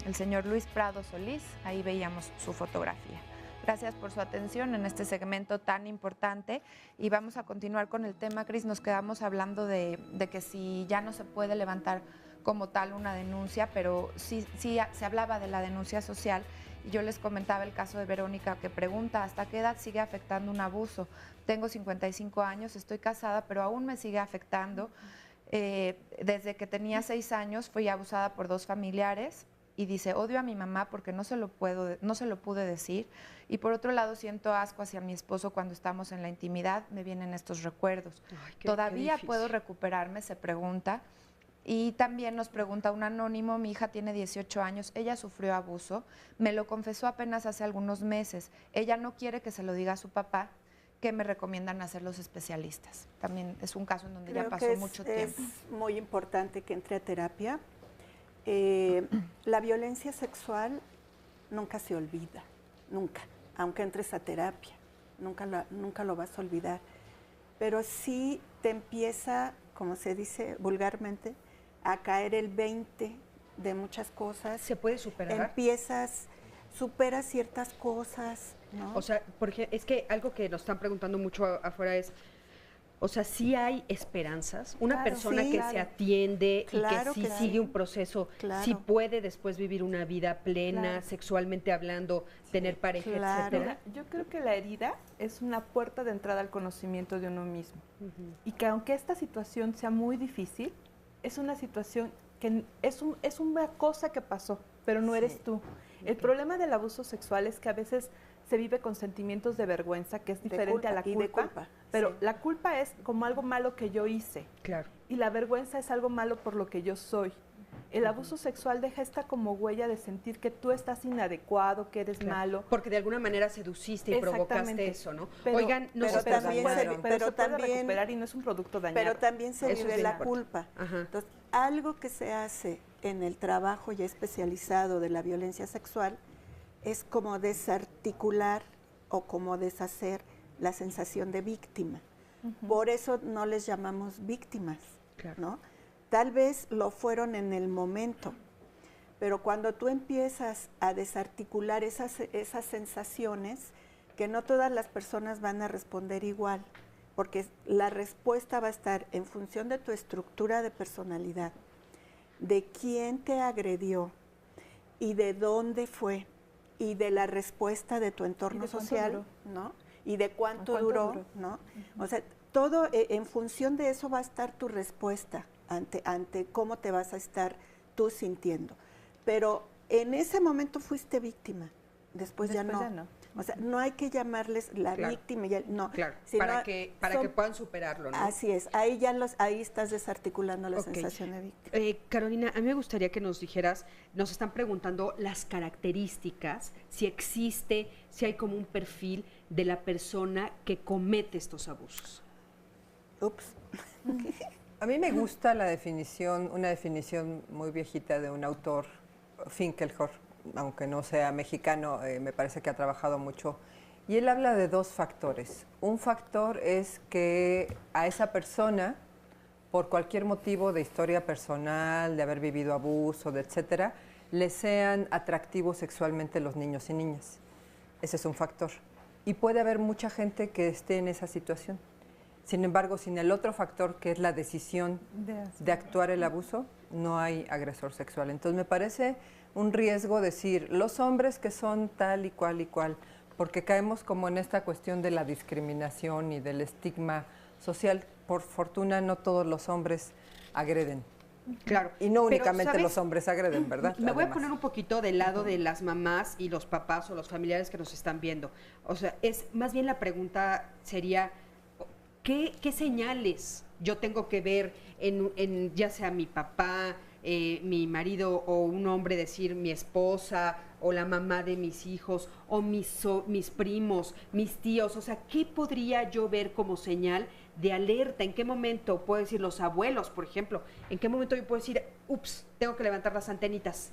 El señor Luis Prado Solís, ahí veíamos su fotografía. Gracias por su atención en este segmento tan importante y vamos a continuar con el tema, Cris. Nos quedamos hablando de que si ya no se puede levantar como tal una denuncia, pero sí se hablaba de la denuncia social y yo les comentaba el caso de Verónica que pregunta ¿hasta qué edad sigue afectando un abuso? Tengo 55 años, estoy casada, pero aún me sigue afectando. Desde que tenía 6 años fui abusada por 2 familiares. Y dice, odio a mi mamá porque no se lo pude decir. Y por otro lado, siento asco hacia mi esposo cuando estamos en la intimidad, me vienen estos recuerdos. Todavía puedo recuperarme, se pregunta. Y también nos pregunta un anónimo, mi hija tiene 18 años, ella sufrió abuso, me lo confesó apenas hace algunos meses, ella no quiere que se lo diga a su papá, ¿qué me recomiendan hacer los especialistas? También es un caso en donde ya pasó mucho tiempo. Es muy importante que entre a terapia. La violencia sexual nunca se olvida, nunca, aunque entres a terapia, nunca lo vas a olvidar, pero sí te empieza, como se dice vulgarmente, a caer el 20 de muchas cosas. ¿Se puede superar? Superas ciertas cosas, ¿no? O sea, porque es que algo que nos están preguntando mucho afuera es, o sea, sí hay esperanzas. Una persona que se atiende y que sí sigue un proceso, sí puede después vivir una vida plena, sexualmente hablando, tener pareja, etcétera. Yo creo que la herida es una puerta de entrada al conocimiento de uno mismo. Y que aunque esta situación sea muy difícil, es una situación que es una cosa que pasó, pero no eres tú. El problema del abuso sexual es que a veces se vive con sentimientos de vergüenza, que es diferente a la culpa, pero la culpa es como algo malo que yo hice. Claro. Y la vergüenza es algo malo por lo que yo soy. El abuso sexual deja esta como huella de sentir que tú estás inadecuado, que eres malo. Porque de alguna manera seduciste y provocaste eso, ¿no? Pero, oigan, no pero se también puede recuperar y no es un producto dañado. Pero también se Eso vive es la importante. culpa. Entonces, algo que se hace en el trabajo ya especializado de la violencia sexual es como desarticular o como deshacer la sensación de víctima. Por eso no les llamamos víctimas, ¿no? Tal vez lo fueron en el momento, pero cuando tú empiezas a desarticular esas sensaciones, que no todas las personas van a responder igual, porque la respuesta va a estar en función de tu estructura de personalidad, de quién te agredió y de dónde fue, y de la respuesta de tu entorno social, ¿no? Y de cuánto duró, ¿no? O sea, todo en función de eso va a estar tu respuesta ante cómo te vas a estar tú sintiendo. Pero en ese momento fuiste víctima, después ya no. O sea, no hay que llamarles la víctima, no. Claro, sino para que puedan superarlo, ¿no? Así es, ahí estás desarticulando la sensación de víctima. Carolina, a mí me gustaría que nos dijeras, nos están preguntando las características, si existe, si hay como un perfil de la persona que comete estos abusos. Ups. A mí me gusta la definición, una definición muy viejita de un autor, Finkelhor, aunque no sea mexicano, me parece que ha trabajado mucho. Y él habla de dos factores. Un factor es que a esa persona, por cualquier motivo de historia personal, de haber vivido abuso, de etcétera, le sean atractivos sexualmente los niños y niñas. Ese es un factor. Y puede haber mucha gente que esté en esa situación. Sin embargo, sin el otro factor, que es la decisión de actuar el abuso, no hay agresor sexual. Entonces, me parece un riesgo decir, los hombres que son tal y cual, porque caemos como en esta cuestión de la discriminación y del estigma social. Por fortuna, no todos los hombres agreden. Claro. Y no únicamente ¿sabes? Los hombres agreden, ¿verdad? Me voy a poner un poquito del lado de las mamás y los papás o los familiares que nos están viendo. O sea, es más bien la pregunta sería, ¿qué señales yo tengo que ver en ya sea mi papá, mi marido o un hombre, decir mi esposa o la mamá de mis hijos o mis primos, mis tíos? O sea, ¿qué podría yo ver como señal de alerta? ¿En qué momento puedo decir los abuelos, por ejemplo? ¿En qué momento yo puedo decir, ups, tengo que levantar las antenitas?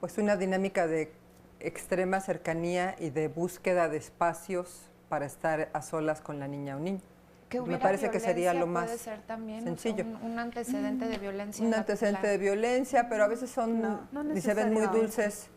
Pues una dinámica de extrema cercanía y de búsqueda de espacios para estar a solas con la niña o niño. Me parece que sería lo más puede ser también, sencillo. O sea, un antecedente de violencia. Un antecedente de violencia, pero a veces son y se ven muy dulces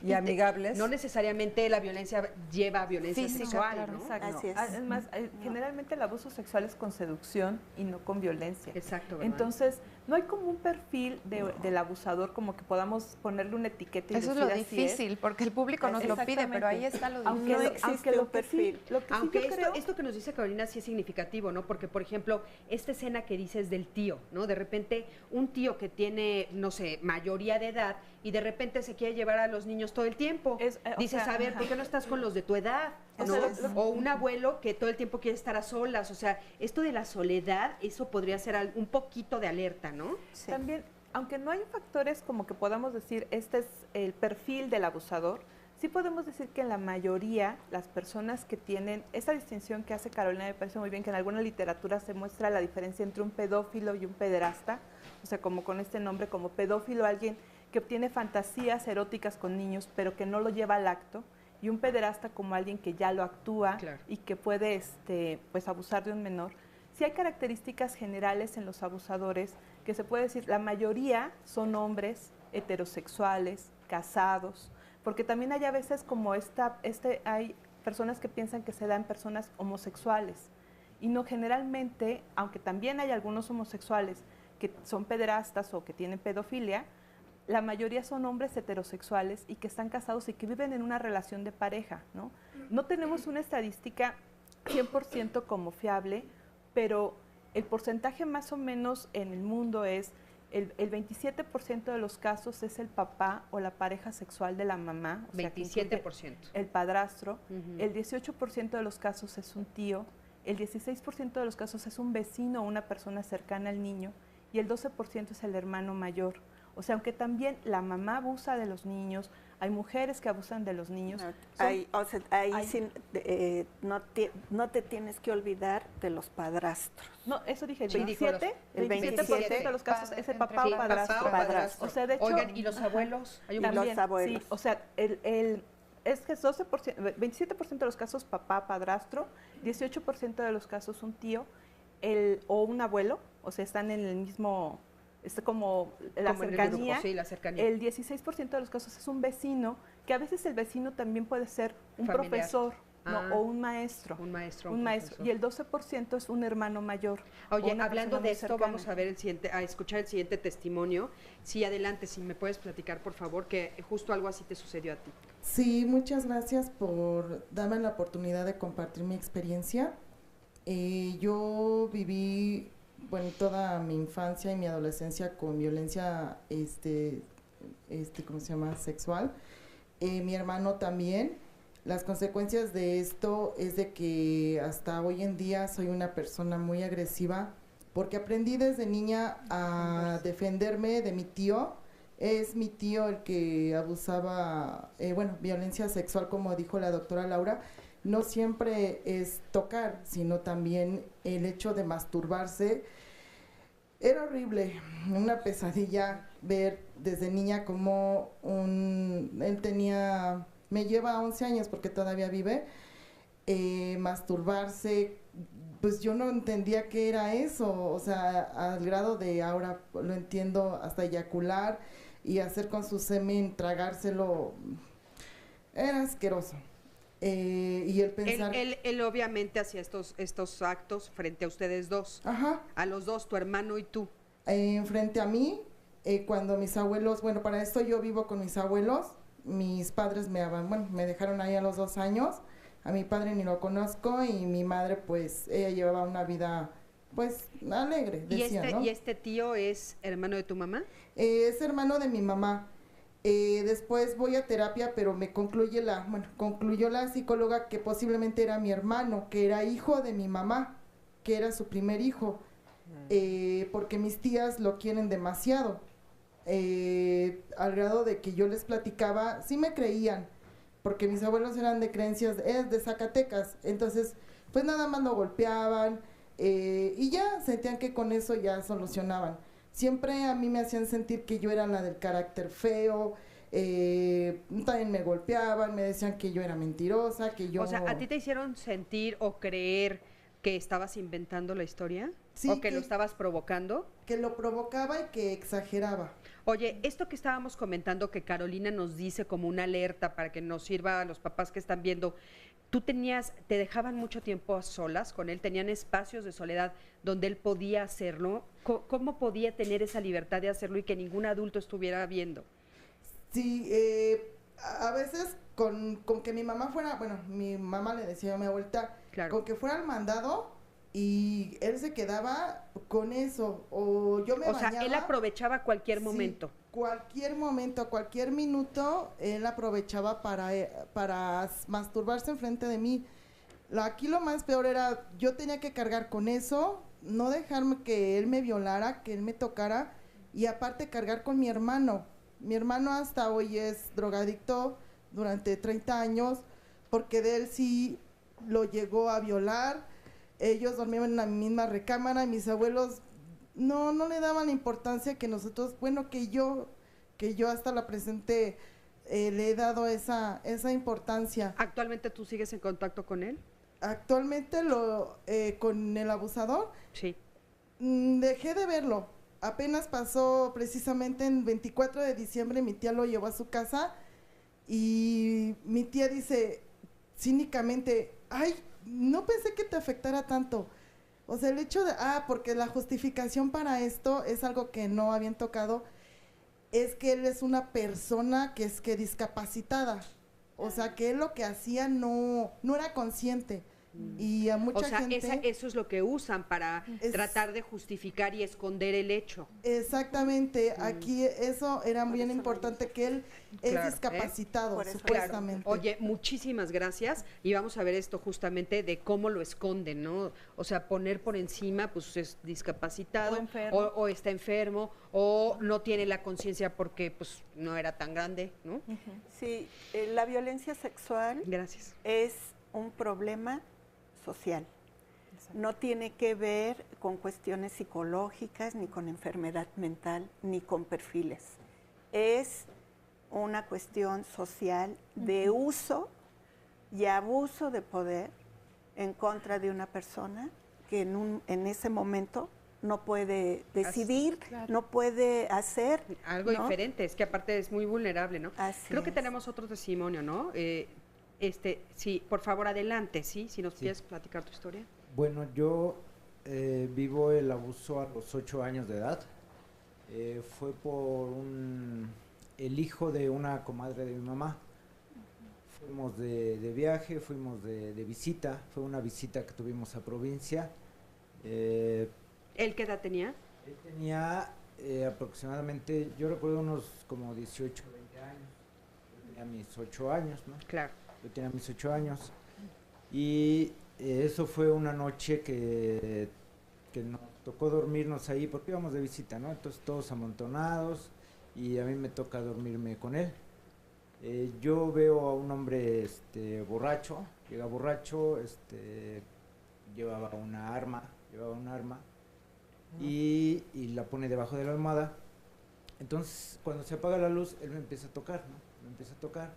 y amigables. No necesariamente la violencia lleva a violencia Física, sexual, claro. ¿no? Exacto. Así es. Además, generalmente el abuso sexual es con seducción y no con violencia. Exacto, ¿verdad? Entonces, no hay como un perfil del abusador como que podamos ponerle una etiqueta y Eso es decir lo así difícil, porque el público nos lo pide, pero ahí está lo difícil. No existe un perfil. Aunque esto que nos dice Carolina sí es significativo, ¿no? Porque, por ejemplo, esta escena que dices del tío, ¿no? De repente, un tío que tiene, no sé, mayoría de edad y de repente se quiere llevar llevar a los niños todo el tiempo. Dices, a ver, ¿por qué no estás con los de tu edad? ¿no? O un abuelo que todo el tiempo quiere estar a solas. O sea, esto de la soledad, eso podría ser un poquito de alerta, ¿no? Sí. También, aunque no hay factores como que podamos decir, este es el perfil del abusador, sí podemos decir que en la mayoría, las personas que tienen esa distinción que hace Carolina, me parece muy bien, que en alguna literatura se muestra la diferencia entre un pedófilo y un pederasta, o sea, como con este nombre, como pedófilo, alguien que obtiene fantasías eróticas con niños, pero que no lo lleva al acto, y un pederasta como alguien que ya lo actúa y que puede pues abusar de un menor. Sí hay características generales en los abusadores que se puede decir, la mayoría son hombres heterosexuales, casados, porque también hay a veces como hay personas que piensan que se dan personas homosexuales y no generalmente, aunque también hay algunos homosexuales que son pederastas o que tienen pedofilia, la mayoría son hombres heterosexuales y que están casados y que viven en una relación de pareja, ¿no? No tenemos una estadística 100% como fiable, pero el porcentaje más o menos en el mundo es el 27% de los casos es el papá o la pareja sexual de la mamá. O 27%. El padrastro. El 18% de los casos es un tío. El 16% de los casos es un vecino o una persona cercana al niño. Y el 12% es el hermano mayor. O sea, aunque también la mamá abusa de los niños, hay mujeres que abusan de los niños. No te tienes que olvidar de los padrastros. No, eso dije, el Sí, 27% de los casos es el papá o padrastro. O sea, de hecho, oigan, ¿y los abuelos? Hay también, los abuelos. Sí, o sea, es que 27% de los casos papá, padrastro, 18% de los casos un tío o un abuelo, o sea, están en el mismo... Es como la cercanía. Grupo, sí, la cercanía. El 16% de los casos es un vecino, que a veces el vecino también puede ser un familiar, profesor o un maestro. Un maestro. Y el 12% es un hermano mayor. Oye, hablando de esto, cercana. Vamos a ver a escuchar el siguiente testimonio. Sí, adelante, si me puedes platicar, por favor, que justo algo así te sucedió a ti. Sí, muchas gracias por darme la oportunidad de compartir mi experiencia. Yo viví toda mi infancia y mi adolescencia con violencia, ¿cómo se llama? Sexual. Mi hermano también. Las consecuencias de esto es de que hasta hoy en día soy una persona muy agresiva, porque aprendí desde niña a defenderme de mi tío. Es mi tío el que abusaba, violencia sexual, como dijo la doctora Laura. No siempre es tocar, sino también el hecho de masturbarse. Era horrible, una pesadilla ver desde niña como me lleva 11 años porque todavía vive, masturbarse, pues yo no entendía qué era eso, o sea, al grado de ahora lo entiendo, hasta eyacular y hacer con su semen, tragárselo, era asqueroso. Y el pensar... Él obviamente hacía estos actos frente a ustedes dos. Ajá. A los dos, tu hermano y tú. Frente a mí, cuando mis abuelos, para esto yo vivo con mis abuelos, mis padres me dejaron ahí a los 2 años, a mi padre ni lo conozco y mi madre pues ella llevaba una vida pues alegre, decía, ¿no? ¿Y este tío es hermano de tu mamá? Es hermano de mi mamá. Después voy a terapia, pero me concluyó la psicóloga que posiblemente era mi hermano, que era hijo de mi mamá, que era su primer hijo, porque mis tías lo quieren demasiado, al grado de que yo les platicaba, sí me creían, porque mis abuelos eran de creencias, de Zacatecas, entonces pues nada más lo golpeaban, y ya sentían que con eso ya solucionaban. Siempre a mí me hacían sentir que yo era la del carácter feo, también me golpeaban, me decían que yo era mentirosa, que yo... O sea, ¿a ti te hicieron sentir o creer que estabas inventando la historia? Sí. ¿O que lo estabas provocando? Que lo provocaba y que exageraba. Oye, esto que estábamos comentando que Carolina nos dice como una alerta para que nos sirva a los papás que están viendo, te dejaban mucho tiempo a solas con él, tenían espacios de soledad donde él podía hacerlo. ¿Cómo podía tener esa libertad de hacerlo y que ningún adulto estuviera viendo? Sí, a veces con que mi mamá fuera, mi mamá le decía a mi abuelita, claro, con que fuera al mandado, y él se quedaba con eso, o yo me bañaba. O sea, él aprovechaba cualquier momento. Sí, cualquier momento, cualquier minuto, él aprovechaba para masturbarse enfrente de mí. Aquí lo más peor era, yo tenía que cargar con eso, no dejarme que él me violara, que él me tocara, y aparte cargar con mi hermano. Mi hermano hasta hoy es drogadicto durante 30 años, porque de él sí lo llegó a violar. Ellos dormían en la misma recámara, mis abuelos no le daban la importancia que nosotros, bueno, que yo hasta la presente le he dado esa importancia. ¿Actualmente tú sigues en contacto con él? Actualmente con el abusador. Sí. Dejé de verlo. Apenas pasó precisamente en 24 de diciembre, mi tía lo llevó a su casa y mi tía dice cínicamente, ay, no pensé que te afectara tanto. O sea, el hecho de, porque la justificación para esto es algo que no habían tocado, es que él es una persona que es discapacitada. O sea, que él lo que hacía no era consciente. Y a mucha gente... eso es lo que usan para tratar de justificar y esconder el hecho. Exactamente. Aquí eso era bien importante, que él es discapacitado, supuestamente. Claro. Oye, muchísimas gracias. Y vamos a ver esto justamente de cómo lo esconden, ¿no? O sea, poner por encima, pues es discapacitado, o está enfermo, o no tiene la conciencia porque pues no era tan grande, ¿no? Sí, la violencia sexual es un problema social. No tiene que ver con cuestiones psicológicas, ni con enfermedad mental, ni con perfiles. Es una cuestión social de uso y abuso de poder en contra de una persona que en ese momento no puede decidir, no puede hacer algo diferente. Es que aparte es muy vulnerable, ¿no? Creo que tenemos otro testimonio, ¿no? Sí, por favor, adelante, ¿sí? Si nos quieres platicar tu historia. Bueno, yo vivo el abuso a los 8 años de edad. Fue por el hijo de una comadre de mi mamá. Fuimos de viaje, fuimos de visita. Fue una visita que tuvimos a provincia. ¿Él qué edad tenía? Él tenía aproximadamente, yo recuerdo unos como 18, 20 años. Yo tenía mis 8 años, ¿no? Claro. Yo tenía mis 8 años y eso fue una noche que nos tocó dormirnos ahí porque íbamos de visita, ¿no? Entonces todos amontonados y a mí me toca dormirme con él. Yo veo a un hombre borracho, llega borracho, llevaba una arma y la pone debajo de la almohada. Entonces cuando se apaga la luz él me empieza a tocar, ¿no? Me empieza a tocar.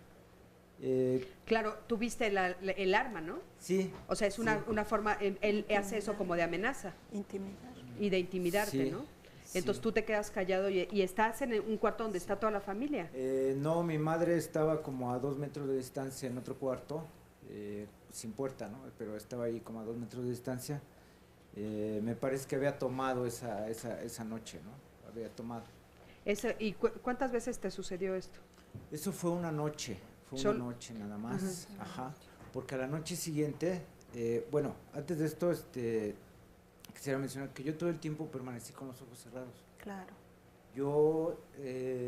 Claro, tú viste el arma, ¿no? Sí. O sea, es una forma, él hace eso como de amenaza. Intimidar. Y de intimidarte, sí, ¿no? Entonces tú te quedas callado y estás en un cuarto donde está toda la familia. No, mi madre estaba como a 2 metros de distancia en otro cuarto, sin puerta, ¿no? Pero estaba ahí como a 2 metros de distancia. Me parece que había tomado esa noche, ¿no? Había tomado. ¿Y cuántas veces te sucedió esto? Eso fue una noche. Una noche nada más, porque a la noche siguiente, bueno, antes de esto, quisiera mencionar que yo todo el tiempo permanecí con los ojos cerrados. Claro. Yo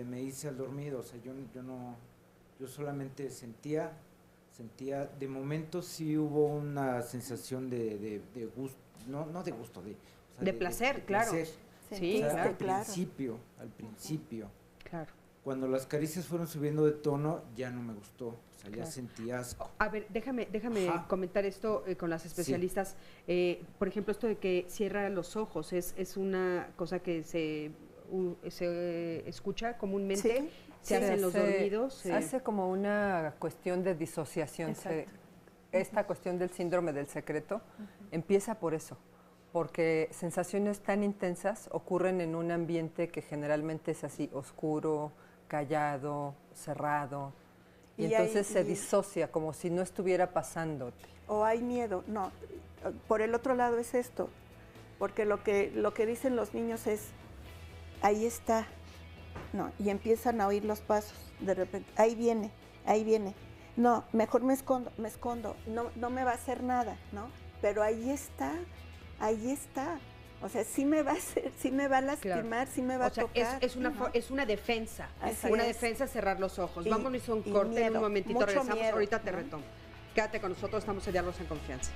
me hice al dormido, o sea, yo solamente sentía, de momento sí hubo una sensación de gusto, no de gusto, de placer, claro. Placer. Sí, o sea, claro. Al principio. Claro. Cuando las caricias fueron subiendo de tono, ya no me gustó, o sea, ya sentí asco. A ver, déjame comentar esto con las especialistas. Sí. Por ejemplo, esto de que cierra los ojos, es una cosa que se escucha comúnmente, se hace en los dormidos. Hace como una cuestión de disociación. Esta cuestión del síndrome del secreto empieza por eso, porque sensaciones tan intensas ocurren en un ambiente que generalmente es así, oscuro, callado, cerrado, y entonces se disocia como si no estuviera pasando. O hay miedo, no. Por el otro lado es esto, porque lo que dicen los niños es, ahí está, no, y empiezan a oír los pasos, de repente, ahí viene, no, mejor me escondo, no me va a hacer nada, ¿no? Pero ahí está, ahí está. O sea, sí me va a hacer, sí me va a lastimar, Claro. sí me va O sea, a tocar. es una defensa. Así Una es. defensa cerrar los ojos. Y- Vámonos a un y corte, en miedo, un momentito mucho regresamos. miedo, Ahorita te ¿no? retomo. Quédate con nosotros, estamos en Diálogos en Confianza.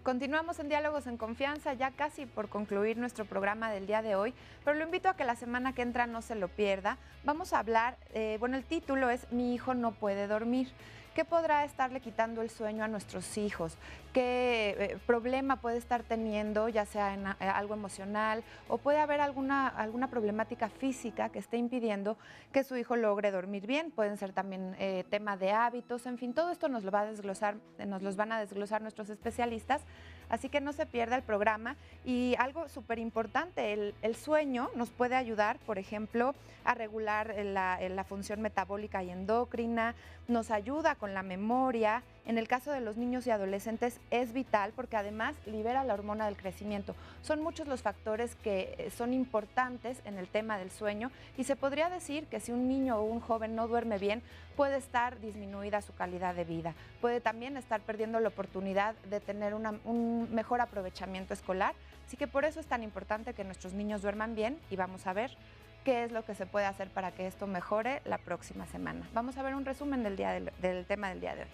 Continuamos en Diálogos en Confianza, ya casi por concluir nuestro programa del día de hoy, pero lo invito a que la semana que entra no se lo pierda. Vamos a hablar, bueno, el título es Mi hijo no puede dormir. ¿Qué podrá estarle quitando el sueño a nuestros hijos? ¿Qué problema puede estar teniendo, ya sea en algo emocional o puede haber alguna problemática física que esté impidiendo que su hijo logre dormir bien? Pueden ser también tema de hábitos, en fin, todo esto nos lo va a desglosar, nos los van a desglosar nuestros especialistas. Así que no se pierda el programa. Y algo súper importante, el sueño nos puede ayudar, por ejemplo, a regular la función metabólica y endocrina, nos ayuda con la memoria. En el caso de los niños y adolescentes es vital porque además libera la hormona del crecimiento. Son muchos los factores que son importantes en el tema del sueño y se podría decir que si un niño o un joven no duerme bien, puede estar disminuida su calidad de vida. Puede también estar perdiendo la oportunidad de tener un mejor aprovechamiento escolar. Así que por eso es tan importante que nuestros niños duerman bien y vamos a ver qué es lo que se puede hacer para que esto mejore la próxima semana. Vamos a ver un resumen del tema del día de hoy.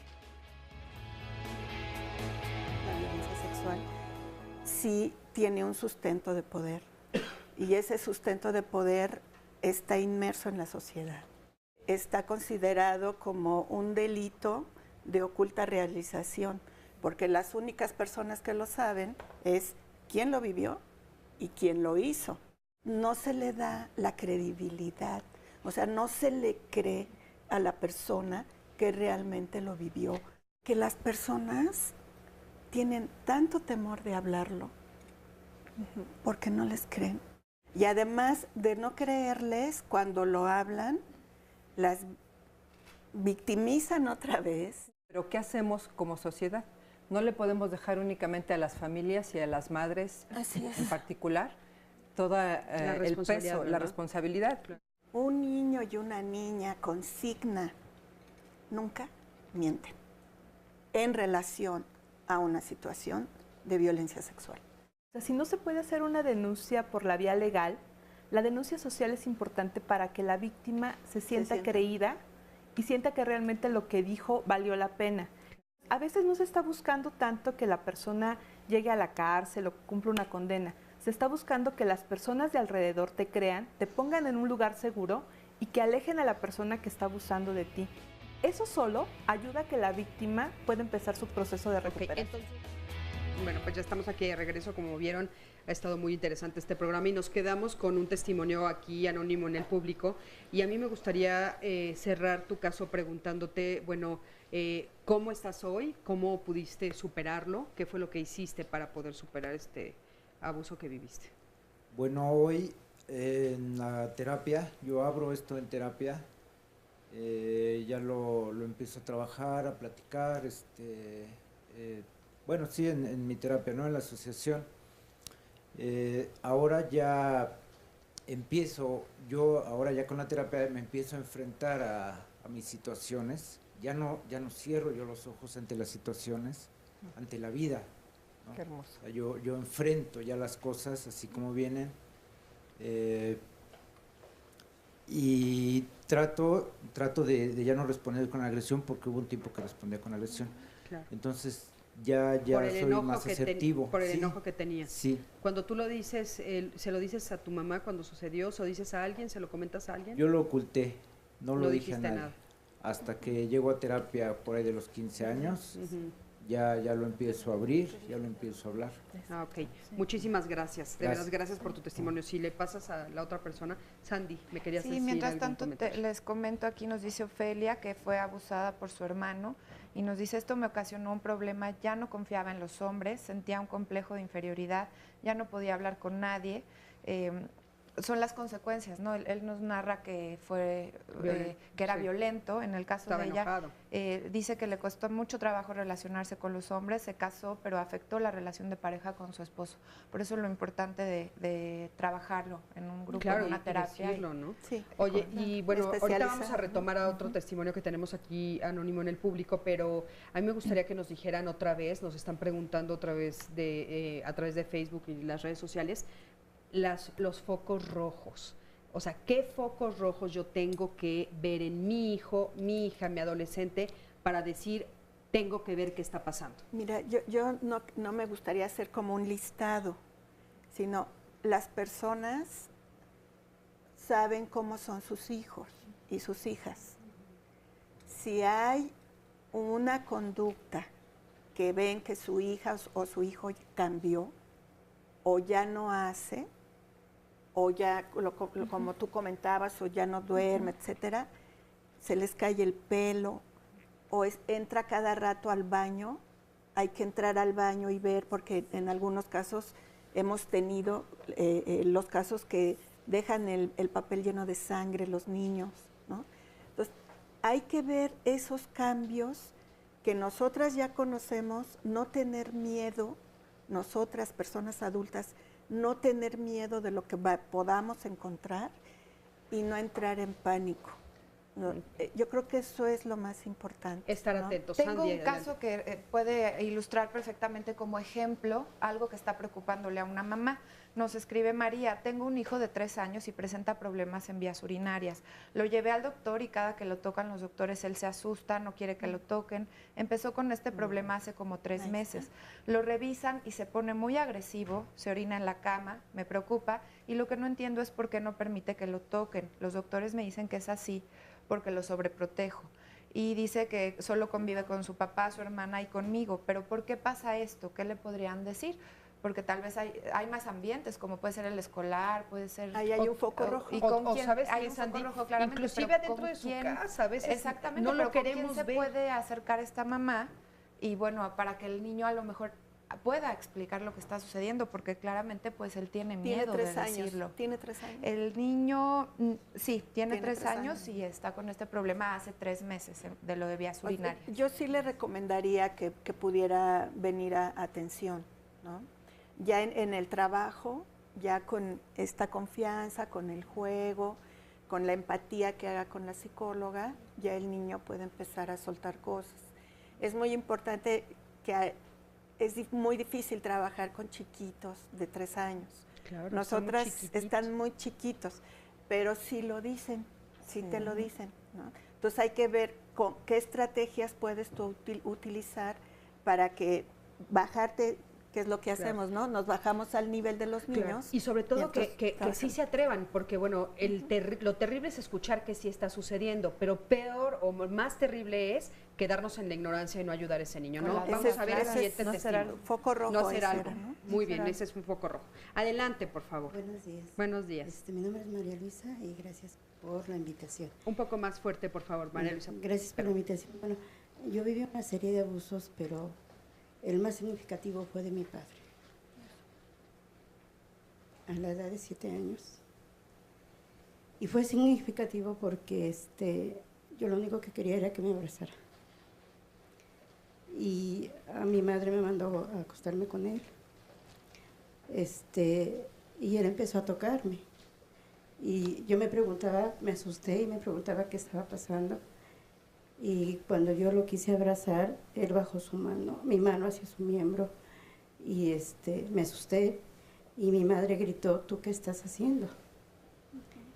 La violencia sexual sí tiene un sustento de poder y ese sustento de poder está inmerso en la sociedad. Está considerado como un delito de oculta realización, porque las únicas personas que lo saben es quién lo vivió y quién lo hizo. No se le da la credibilidad, o sea, no se le cree a la persona que realmente lo vivió. Que las personas tienen tanto temor de hablarlo porque no les creen. Y además de no creerles, cuando lo hablan, las victimizan otra vez. Pero ¿qué hacemos como sociedad? No le podemos dejar únicamente a las familias y a las madres en particular todo el peso, la responsabilidad. Un niño y una niña con signa nunca mienten en relación a una situación de violencia sexual. O sea, si no se puede hacer una denuncia por la vía legal, la denuncia social es importante para que la víctima se sienta creída y sienta que realmente lo que dijo valió la pena. A veces no se está buscando tanto que la persona llegue a la cárcel o cumpla una condena. Se está buscando que las personas de alrededor te crean, te pongan en un lugar seguro y que alejen a la persona que está abusando de ti. Eso solo ayuda a que la víctima pueda empezar su proceso de recuperación. Entonces, bueno, pues ya estamos aquí de regreso, como vieron, ha estado muy interesante este programa y nos quedamos con un testimonio aquí anónimo en el público y a mí me gustaría cerrar tu caso preguntándote, bueno, ¿cómo estás hoy? ¿Cómo pudiste superarlo? ¿Qué fue lo que hiciste para poder superar este abuso que viviste? Bueno, hoy en la terapia, yo abro esto en terapia, ya lo empiezo a trabajar, a platicar, bueno, sí, en mi terapia, ¿no? En la asociación. Ahora ya ahora ya con la terapia me empiezo a enfrentar a mis situaciones, ya no cierro yo los ojos ante las situaciones, ante la vida, ¿no? Qué hermoso. O sea, yo enfrento ya las cosas así como vienen, y trato de ya no responder con agresión porque hubo un tiempo que respondía con agresión. Claro. Entonces ya soy más asertivo. Por el enojo que tenías. Sí. Cuando tú lo dices, ¿se lo dices a tu mamá cuando sucedió? ¿Se lo dices a alguien? ¿Se lo comentas a alguien? Yo lo oculté, no lo dije a dijiste nadie. nada. Hasta que llego a terapia por ahí de los 15 años, ya lo empiezo a abrir, ya lo empiezo a hablar. Ah, ok. Muchísimas gracias. De verdad, gracias por tu testimonio. Si le pasas a la otra persona, Sandy, me querías decir. Sí, mientras algún tanto comentario. les comento, aquí nos dice Ofelia que fue abusada por su hermano y nos dice, esto me ocasionó un problema, ya no confiaba en los hombres, sentía un complejo de inferioridad, ya no podía hablar con nadie. son las consecuencias, ¿no? Él nos narra que fue que era sí. violento. En el caso Estaba de ella, enojado. dice que le costó mucho trabajo relacionarse con los hombres, se casó, pero afectó la relación de pareja con su esposo. Por eso lo importante de trabajarlo en un grupo, Claro, en una y terapia. decirlo, ¿no? Sí. Oye, y bueno, ahorita Especializar, vamos a retomar a otro testimonio que tenemos aquí anónimo en el público, pero a mí me gustaría que nos dijeran otra vez, nos están preguntando otra vez a través de Facebook y las redes sociales, los focos rojos. O sea, ¿qué focos rojos yo tengo que ver en mi hijo, mi hija, mi adolescente para decir, tengo que ver qué está pasando? Mira, yo no me gustaría hacer como un listado, sino las personas saben cómo son sus hijos y sus hijas. Si hay una conducta que ven que su hija o su hijo cambió o ya no hace, o ya, como tú comentabas, o ya no duerme, etcétera, se les cae el pelo, o entra cada rato al baño, hay que entrar al baño y ver, porque en algunos casos hemos tenido los casos que dejan el papel lleno de sangre los niños, ¿no? Entonces, hay que ver esos cambios que nosotras ya conocemos, no tener miedo, nosotras, personas adultas, no tener miedo de lo que podamos encontrar y no entrar en pánico. No, yo creo que eso es lo más importante. Estar atentos. Tengo Sandy, un caso que puede ilustrar perfectamente como ejemplo algo que está preocupándole a una mamá. Nos escribe María, tengo un hijo de 3 años y presenta problemas en vías urinarias. Lo llevé al doctor y cada que lo tocan los doctores él se asusta, no quiere que lo toquen. Empezó con este problema hace como 3 meses. Lo revisan y se pone muy agresivo, se orina en la cama, me preocupa y lo que no entiendo es por qué no permite que lo toquen. Los doctores me dicen que es así porque lo sobreprotejo. Y dice que solo convive con su papá, su hermana y conmigo. Pero ¿por qué pasa esto? ¿Qué le podrían decir? Porque tal vez hay más ambientes, como puede ser el escolar, puede ser... Ahí hay un foco rojo. ¿Y con quién? ¿sabes Hay qué, un Sandy? foco rojo, claramente. Inclusive pero dentro ¿con de su quién? casa, a veces Exactamente, no lo pero ¿con queremos quién se ver? puede acercar esta mamá? Y bueno, para que el niño a lo mejor pueda explicar lo que está sucediendo, porque claramente pues él tiene miedo de decirlo. Tiene 3 años. El niño, sí, tiene 3 años y está con este problema hace 3 meses de lo de vías urinarias. Yo sí le recomendaría que pudiera venir a atención, ¿no? Ya en el trabajo, ya con esta confianza, con el juego, con la empatía que haga con la psicóloga, ya el niño puede empezar a soltar cosas. Es muy importante que es muy difícil trabajar con chiquitos de 3 años. Claro, Nosotras están muy chiquitos, pero sí lo dicen, sí te lo dicen, ¿no? Entonces hay que ver qué estrategias puedes tú utilizar para que bajarte, que es lo que hacemos, ¿no? Nos bajamos al nivel de los niños. Y sobre todo entonces que sí se atrevan, porque bueno, lo terrible es escuchar que sí está sucediendo, pero peor o más terrible es quedarnos en la ignorancia y no ayudar a ese niño, ¿no? Vamos a ver el siguiente testimonio. Foco rojo. No será ese algo. era, ¿no? Muy bien, ese es un foco rojo. Adelante, por favor. Buenos días. Buenos días. Mi nombre es María Luisa y gracias por la invitación. Un poco más fuerte, por favor, María Luisa. Gracias por la invitación. Bueno, yo viví una serie de abusos, pero el más significativo fue de mi padre. A la edad de 7 años. Y fue significativo porque yo lo único que quería era que me abrazara. Y a mi madre me mandó a acostarme con él. Y él empezó a tocarme. Y yo me preguntaba, me asusté y me preguntaba qué estaba pasando. Y cuando yo lo quise abrazar, él bajó su mano, mi mano hacia su miembro. Y me asusté. Y mi madre gritó, ¿tú qué estás haciendo?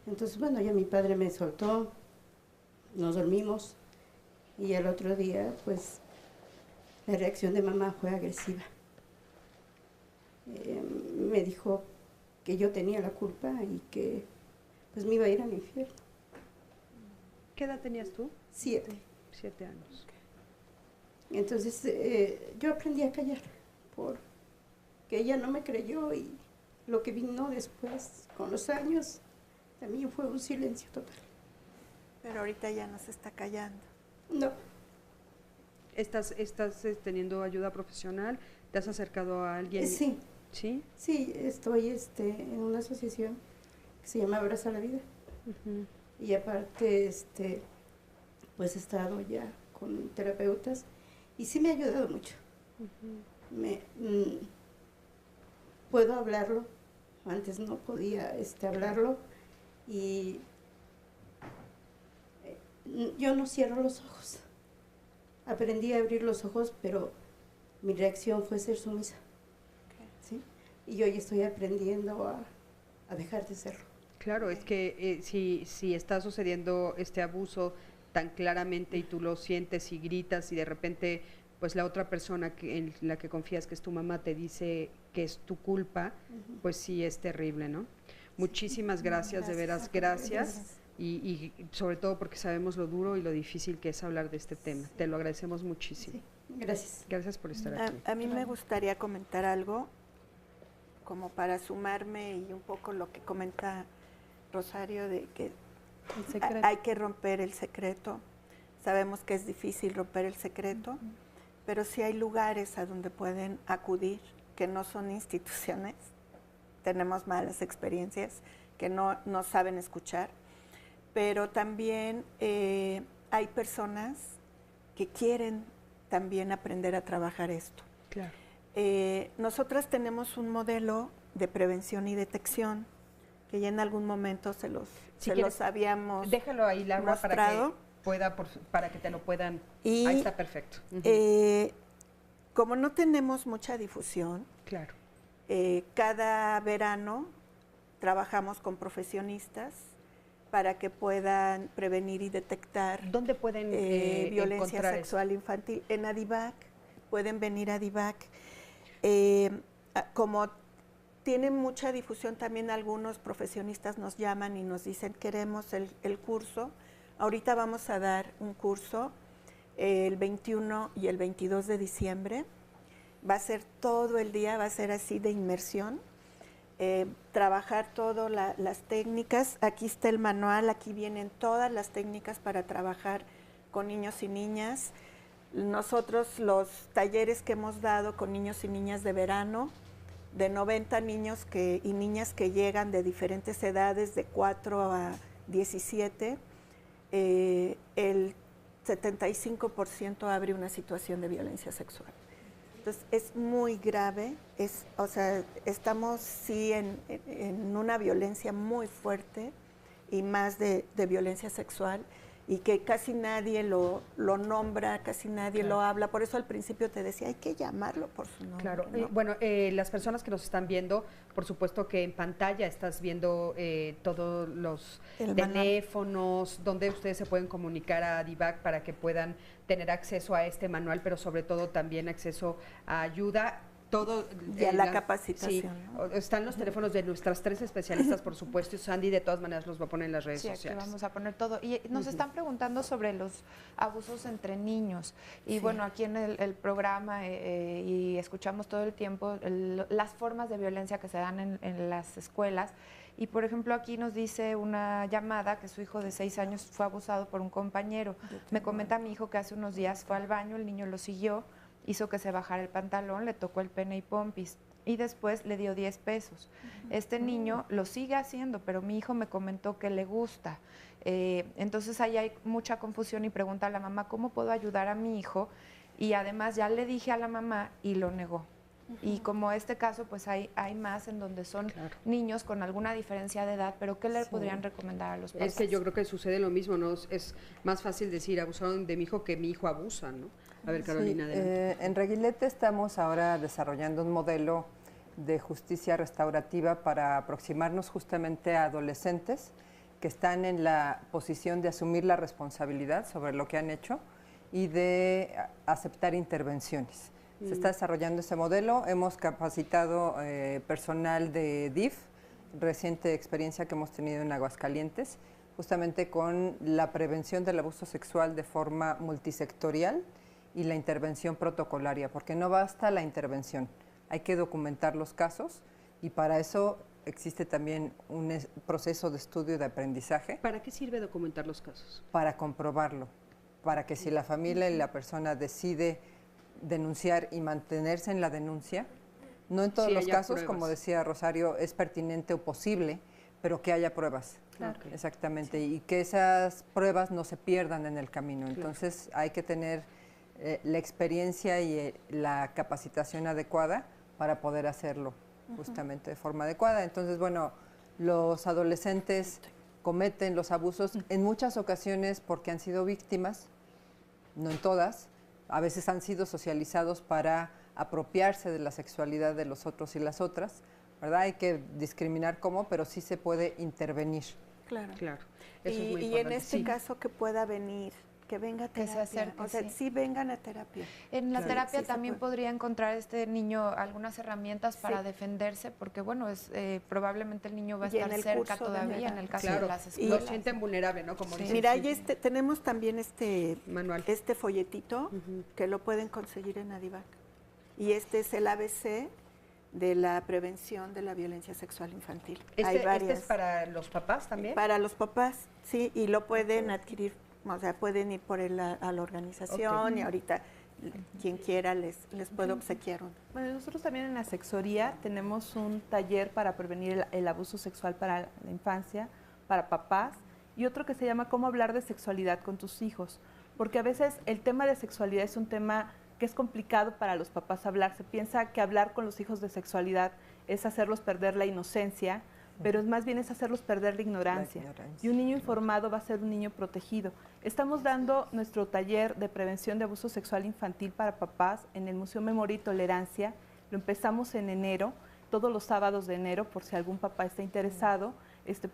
Entonces, bueno, ya mi padre me soltó, nos dormimos. Y el otro día, pues, la reacción de mamá fue agresiva. Me dijo que yo tenía la culpa y que pues me iba a ir al infierno. ¿Qué edad tenías tú? 7. 7 años. Entonces yo aprendí a callar porque ella no me creyó y lo que vino después con los años también fue un silencio total. Pero ahorita ya no se está callando. No. ¿Estás teniendo ayuda profesional? ¿Te has acercado a alguien? Sí. ¿Sí? Sí, estoy en una asociación que se llama Abraza la Vida. Y aparte, pues he estado ya con terapeutas y sí me ha ayudado mucho. Puedo hablarlo, antes no podía hablarlo, y yo no cierro los ojos. Aprendí a abrir los ojos, pero mi reacción fue ser sumisa. ¿Sí? Y hoy estoy aprendiendo a dejar de serlo. Claro, es que si está sucediendo este abuso tan claramente y tú lo sientes y gritas y de repente pues la otra persona en la que confías, que es tu mamá, te dice que es tu culpa, pues sí es terrible, ¿no? Muchísimas gracias, de veras, gracias. Y sobre todo porque sabemos lo duro y lo difícil que es hablar de este tema. Te lo agradecemos muchísimo. Sí, gracias. Gracias por estar aquí. A mí me gustaría comentar algo como para sumarme y un poco lo que comenta Rosario de que hay que romper el secreto. Sabemos que es difícil romper el secreto, pero sí hay lugares a donde pueden acudir que no son instituciones. Tenemos malas experiencias que no saben escuchar, pero también hay personas que quieren también aprender a trabajar esto. Claro. Nosotras tenemos un modelo de prevención y detección que ya en algún momento se los habíamos déjalo ahí, Laura, mostrado. Para que te lo puedan... Y, ahí está perfecto. Como no tenemos mucha difusión, claro. Cada verano trabajamos con profesionistas para que puedan prevenir y detectar ¿dónde pueden violencia sexual infantil. En ADIVAC, pueden venir a ADIVAC. Como tienen mucha difusión, también algunos profesionistas nos llaman y nos dicen queremos el curso. Ahorita vamos a dar un curso el 21 y el 22 de diciembre. Va a ser todo el día, va a ser así de inmersión. Trabajar todas las técnicas. Aquí está el manual, aquí vienen todas las técnicas para trabajar con niños y niñas. Nosotros los talleres que hemos dado con niños y niñas de verano, de 90 niños y niñas que llegan de diferentes edades, de 4 a 17, el 75% abre una situación de violencia sexual. Entonces, es muy grave, estamos sí en una violencia muy fuerte y más de violencia sexual y que casi nadie lo nombra, casi nadie lo habla. Por eso al principio te decía, hay que llamarlo por su nombre. Claro. ¿no? Bueno, las personas que nos están viendo, por supuesto que en pantalla estás viendo todos los teléfonos, donde ustedes se pueden comunicar a ADIVAC para que puedan tener acceso a este manual, pero sobre todo también acceso a ayuda. Todo la capacitación. Sí, ¿no? Están los teléfonos de nuestras 3 especialistas, por supuesto, y Sandy de todas maneras los va a poner en las redes sociales. Aquí vamos a poner todo. Y nos están preguntando sobre los abusos entre niños. Y bueno, aquí en el programa y escuchamos todo el tiempo las formas de violencia que se dan en las escuelas. Y por ejemplo, aquí nos dice una llamada que su hijo de 6 años fue abusado por un compañero. Me comenta mi hijo que hace unos días fue al baño, el niño lo siguió, hizo que se bajara el pantalón, le tocó el pene y pompis y después le dio 10 pesos. Este niño lo sigue haciendo, pero mi hijo me comentó que le gusta. Entonces ahí hay mucha confusión y pregunta a la mamá, ¿cómo puedo ayudar a mi hijo? Y además ya le dije a la mamá y lo negó. Y como este caso, pues hay más en donde son niños con alguna diferencia de edad, pero ¿qué le podrían recomendar a los padres? Es que yo creo que sucede lo mismo, ¿no? Es más fácil decir abusaron de mi hijo que mi hijo abusa, ¿no? A ver, Carolina, adelante. En Reguilete estamos ahora desarrollando un modelo de justicia restaurativa para aproximarnos justamente a adolescentes que están en la posición de asumir la responsabilidad sobre lo que han hecho y de aceptar intervenciones. Se está desarrollando ese modelo, hemos capacitado personal de DIF, reciente experiencia que hemos tenido en Aguascalientes, justamente con la prevención del abuso sexual de forma multisectorial y la intervención protocolaria, porque no basta la intervención, hay que documentar los casos y para eso existe también un proceso de estudio de aprendizaje. ¿Para qué sirve documentar los casos? Para comprobarlo, para que si la familia y la persona decide denunciar y mantenerse en la denuncia, no en todos los casos, como decía Rosario, es pertinente o posible, pero que haya pruebas. Claro. Exactamente, y que esas pruebas no se pierdan en el camino. Entonces hay que tener la experiencia y la capacitación adecuada para poder hacerlo justamente de forma adecuada. Entonces, bueno, los adolescentes cometen los abusos en muchas ocasiones porque han sido víctimas, no en todas, a veces han sido socializados para apropiarse de la sexualidad de los otros y las otras, ¿verdad? Hay que discriminar cómo, pero sí se puede intervenir. Claro. Claro. Eso es muy Y en importante. este Sí. caso que pueda venir, que venga a Que se terapia. acerque, O sea, sí. sí vengan a terapia. En la Claro. terapia Sí se también puede. podría encontrar este niño algunas herramientas para Sí. defenderse, porque bueno, probablemente el niño va a Y en estar el cerca curso de todavía en verano. el caso Claro, de las y escuelas. lo sienten vulnerable, ¿no? Como dices. Mira, Sí. y tenemos también Manual. este folletito que lo pueden conseguir en Adivac. Y este es el ABC de la prevención de la violencia sexual infantil. Hay ¿Este varias. es para los papás también? Para los papás, sí, y lo pueden adquirir, o sea, pueden ir por él a la organización y ahorita quien quiera les puede obsequiar uno. Bueno, nosotros también en la sexoría tenemos un taller para prevenir el abuso sexual para la infancia, para papás, y otro que se llama Cómo hablar de sexualidad con tus hijos, porque a veces el tema de sexualidad es un tema que es complicado para los papás hablar. Se piensa que hablar con los hijos de sexualidad es hacerlos perder la inocencia, pero es más bien es hacerlos perder la ignorancia. Y un niño informado va a ser un niño protegido. Estamos dando nuestro taller de prevención de abuso sexual infantil para papás en el Museo Memoria y Tolerancia. Lo empezamos en enero, todos los sábados de enero, por si algún papá está interesado,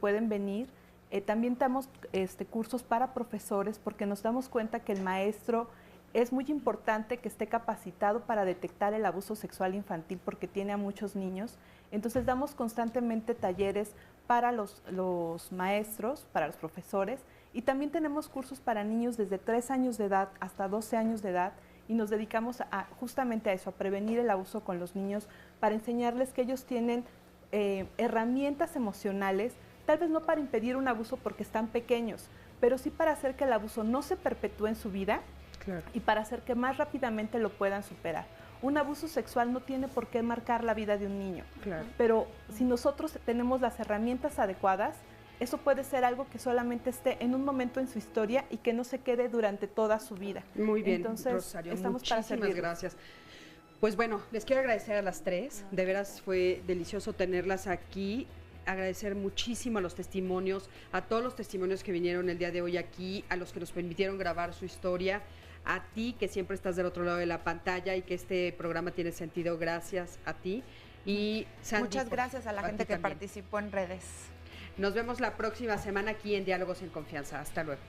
pueden venir. También damos cursos para profesores, porque nos damos cuenta que el maestro es muy importante que esté capacitado para detectar el abuso sexual infantil porque tiene a muchos niños. Entonces damos constantemente talleres para los maestros, para los profesores, y también tenemos cursos para niños desde 3 años de edad hasta 12 años de edad, y nos dedicamos justamente a eso, a prevenir el abuso con los niños, para enseñarles que ellos tienen herramientas emocionales, tal vez no para impedir un abuso porque están pequeños, pero sí para hacer que el abuso no se perpetúe en su vida. Claro. Y para hacer que más rápidamente lo puedan superar. Un abuso sexual no tiene por qué marcar la vida de un niño, claro. Pero si nosotros tenemos las herramientas adecuadas, eso puede ser algo que solamente esté en un momento en su historia y que no se quede durante toda su vida. Muy bien, entonces, Rosario, estamos para muchísimas servirles. gracias. Pues bueno, les quiero agradecer a las tres, de veras fue delicioso tenerlas aquí. Agradecer muchísimo a los testimonios, a todos los testimonios que vinieron el día de hoy aquí, a los que nos permitieron grabar su historia, a ti que siempre estás del otro lado de la pantalla y que este programa tiene sentido, gracias a ti. Y Sandy, muchas gracias a la gente que también participó en redes. Nos vemos la próxima semana aquí en Diálogos en Confianza. Hasta luego.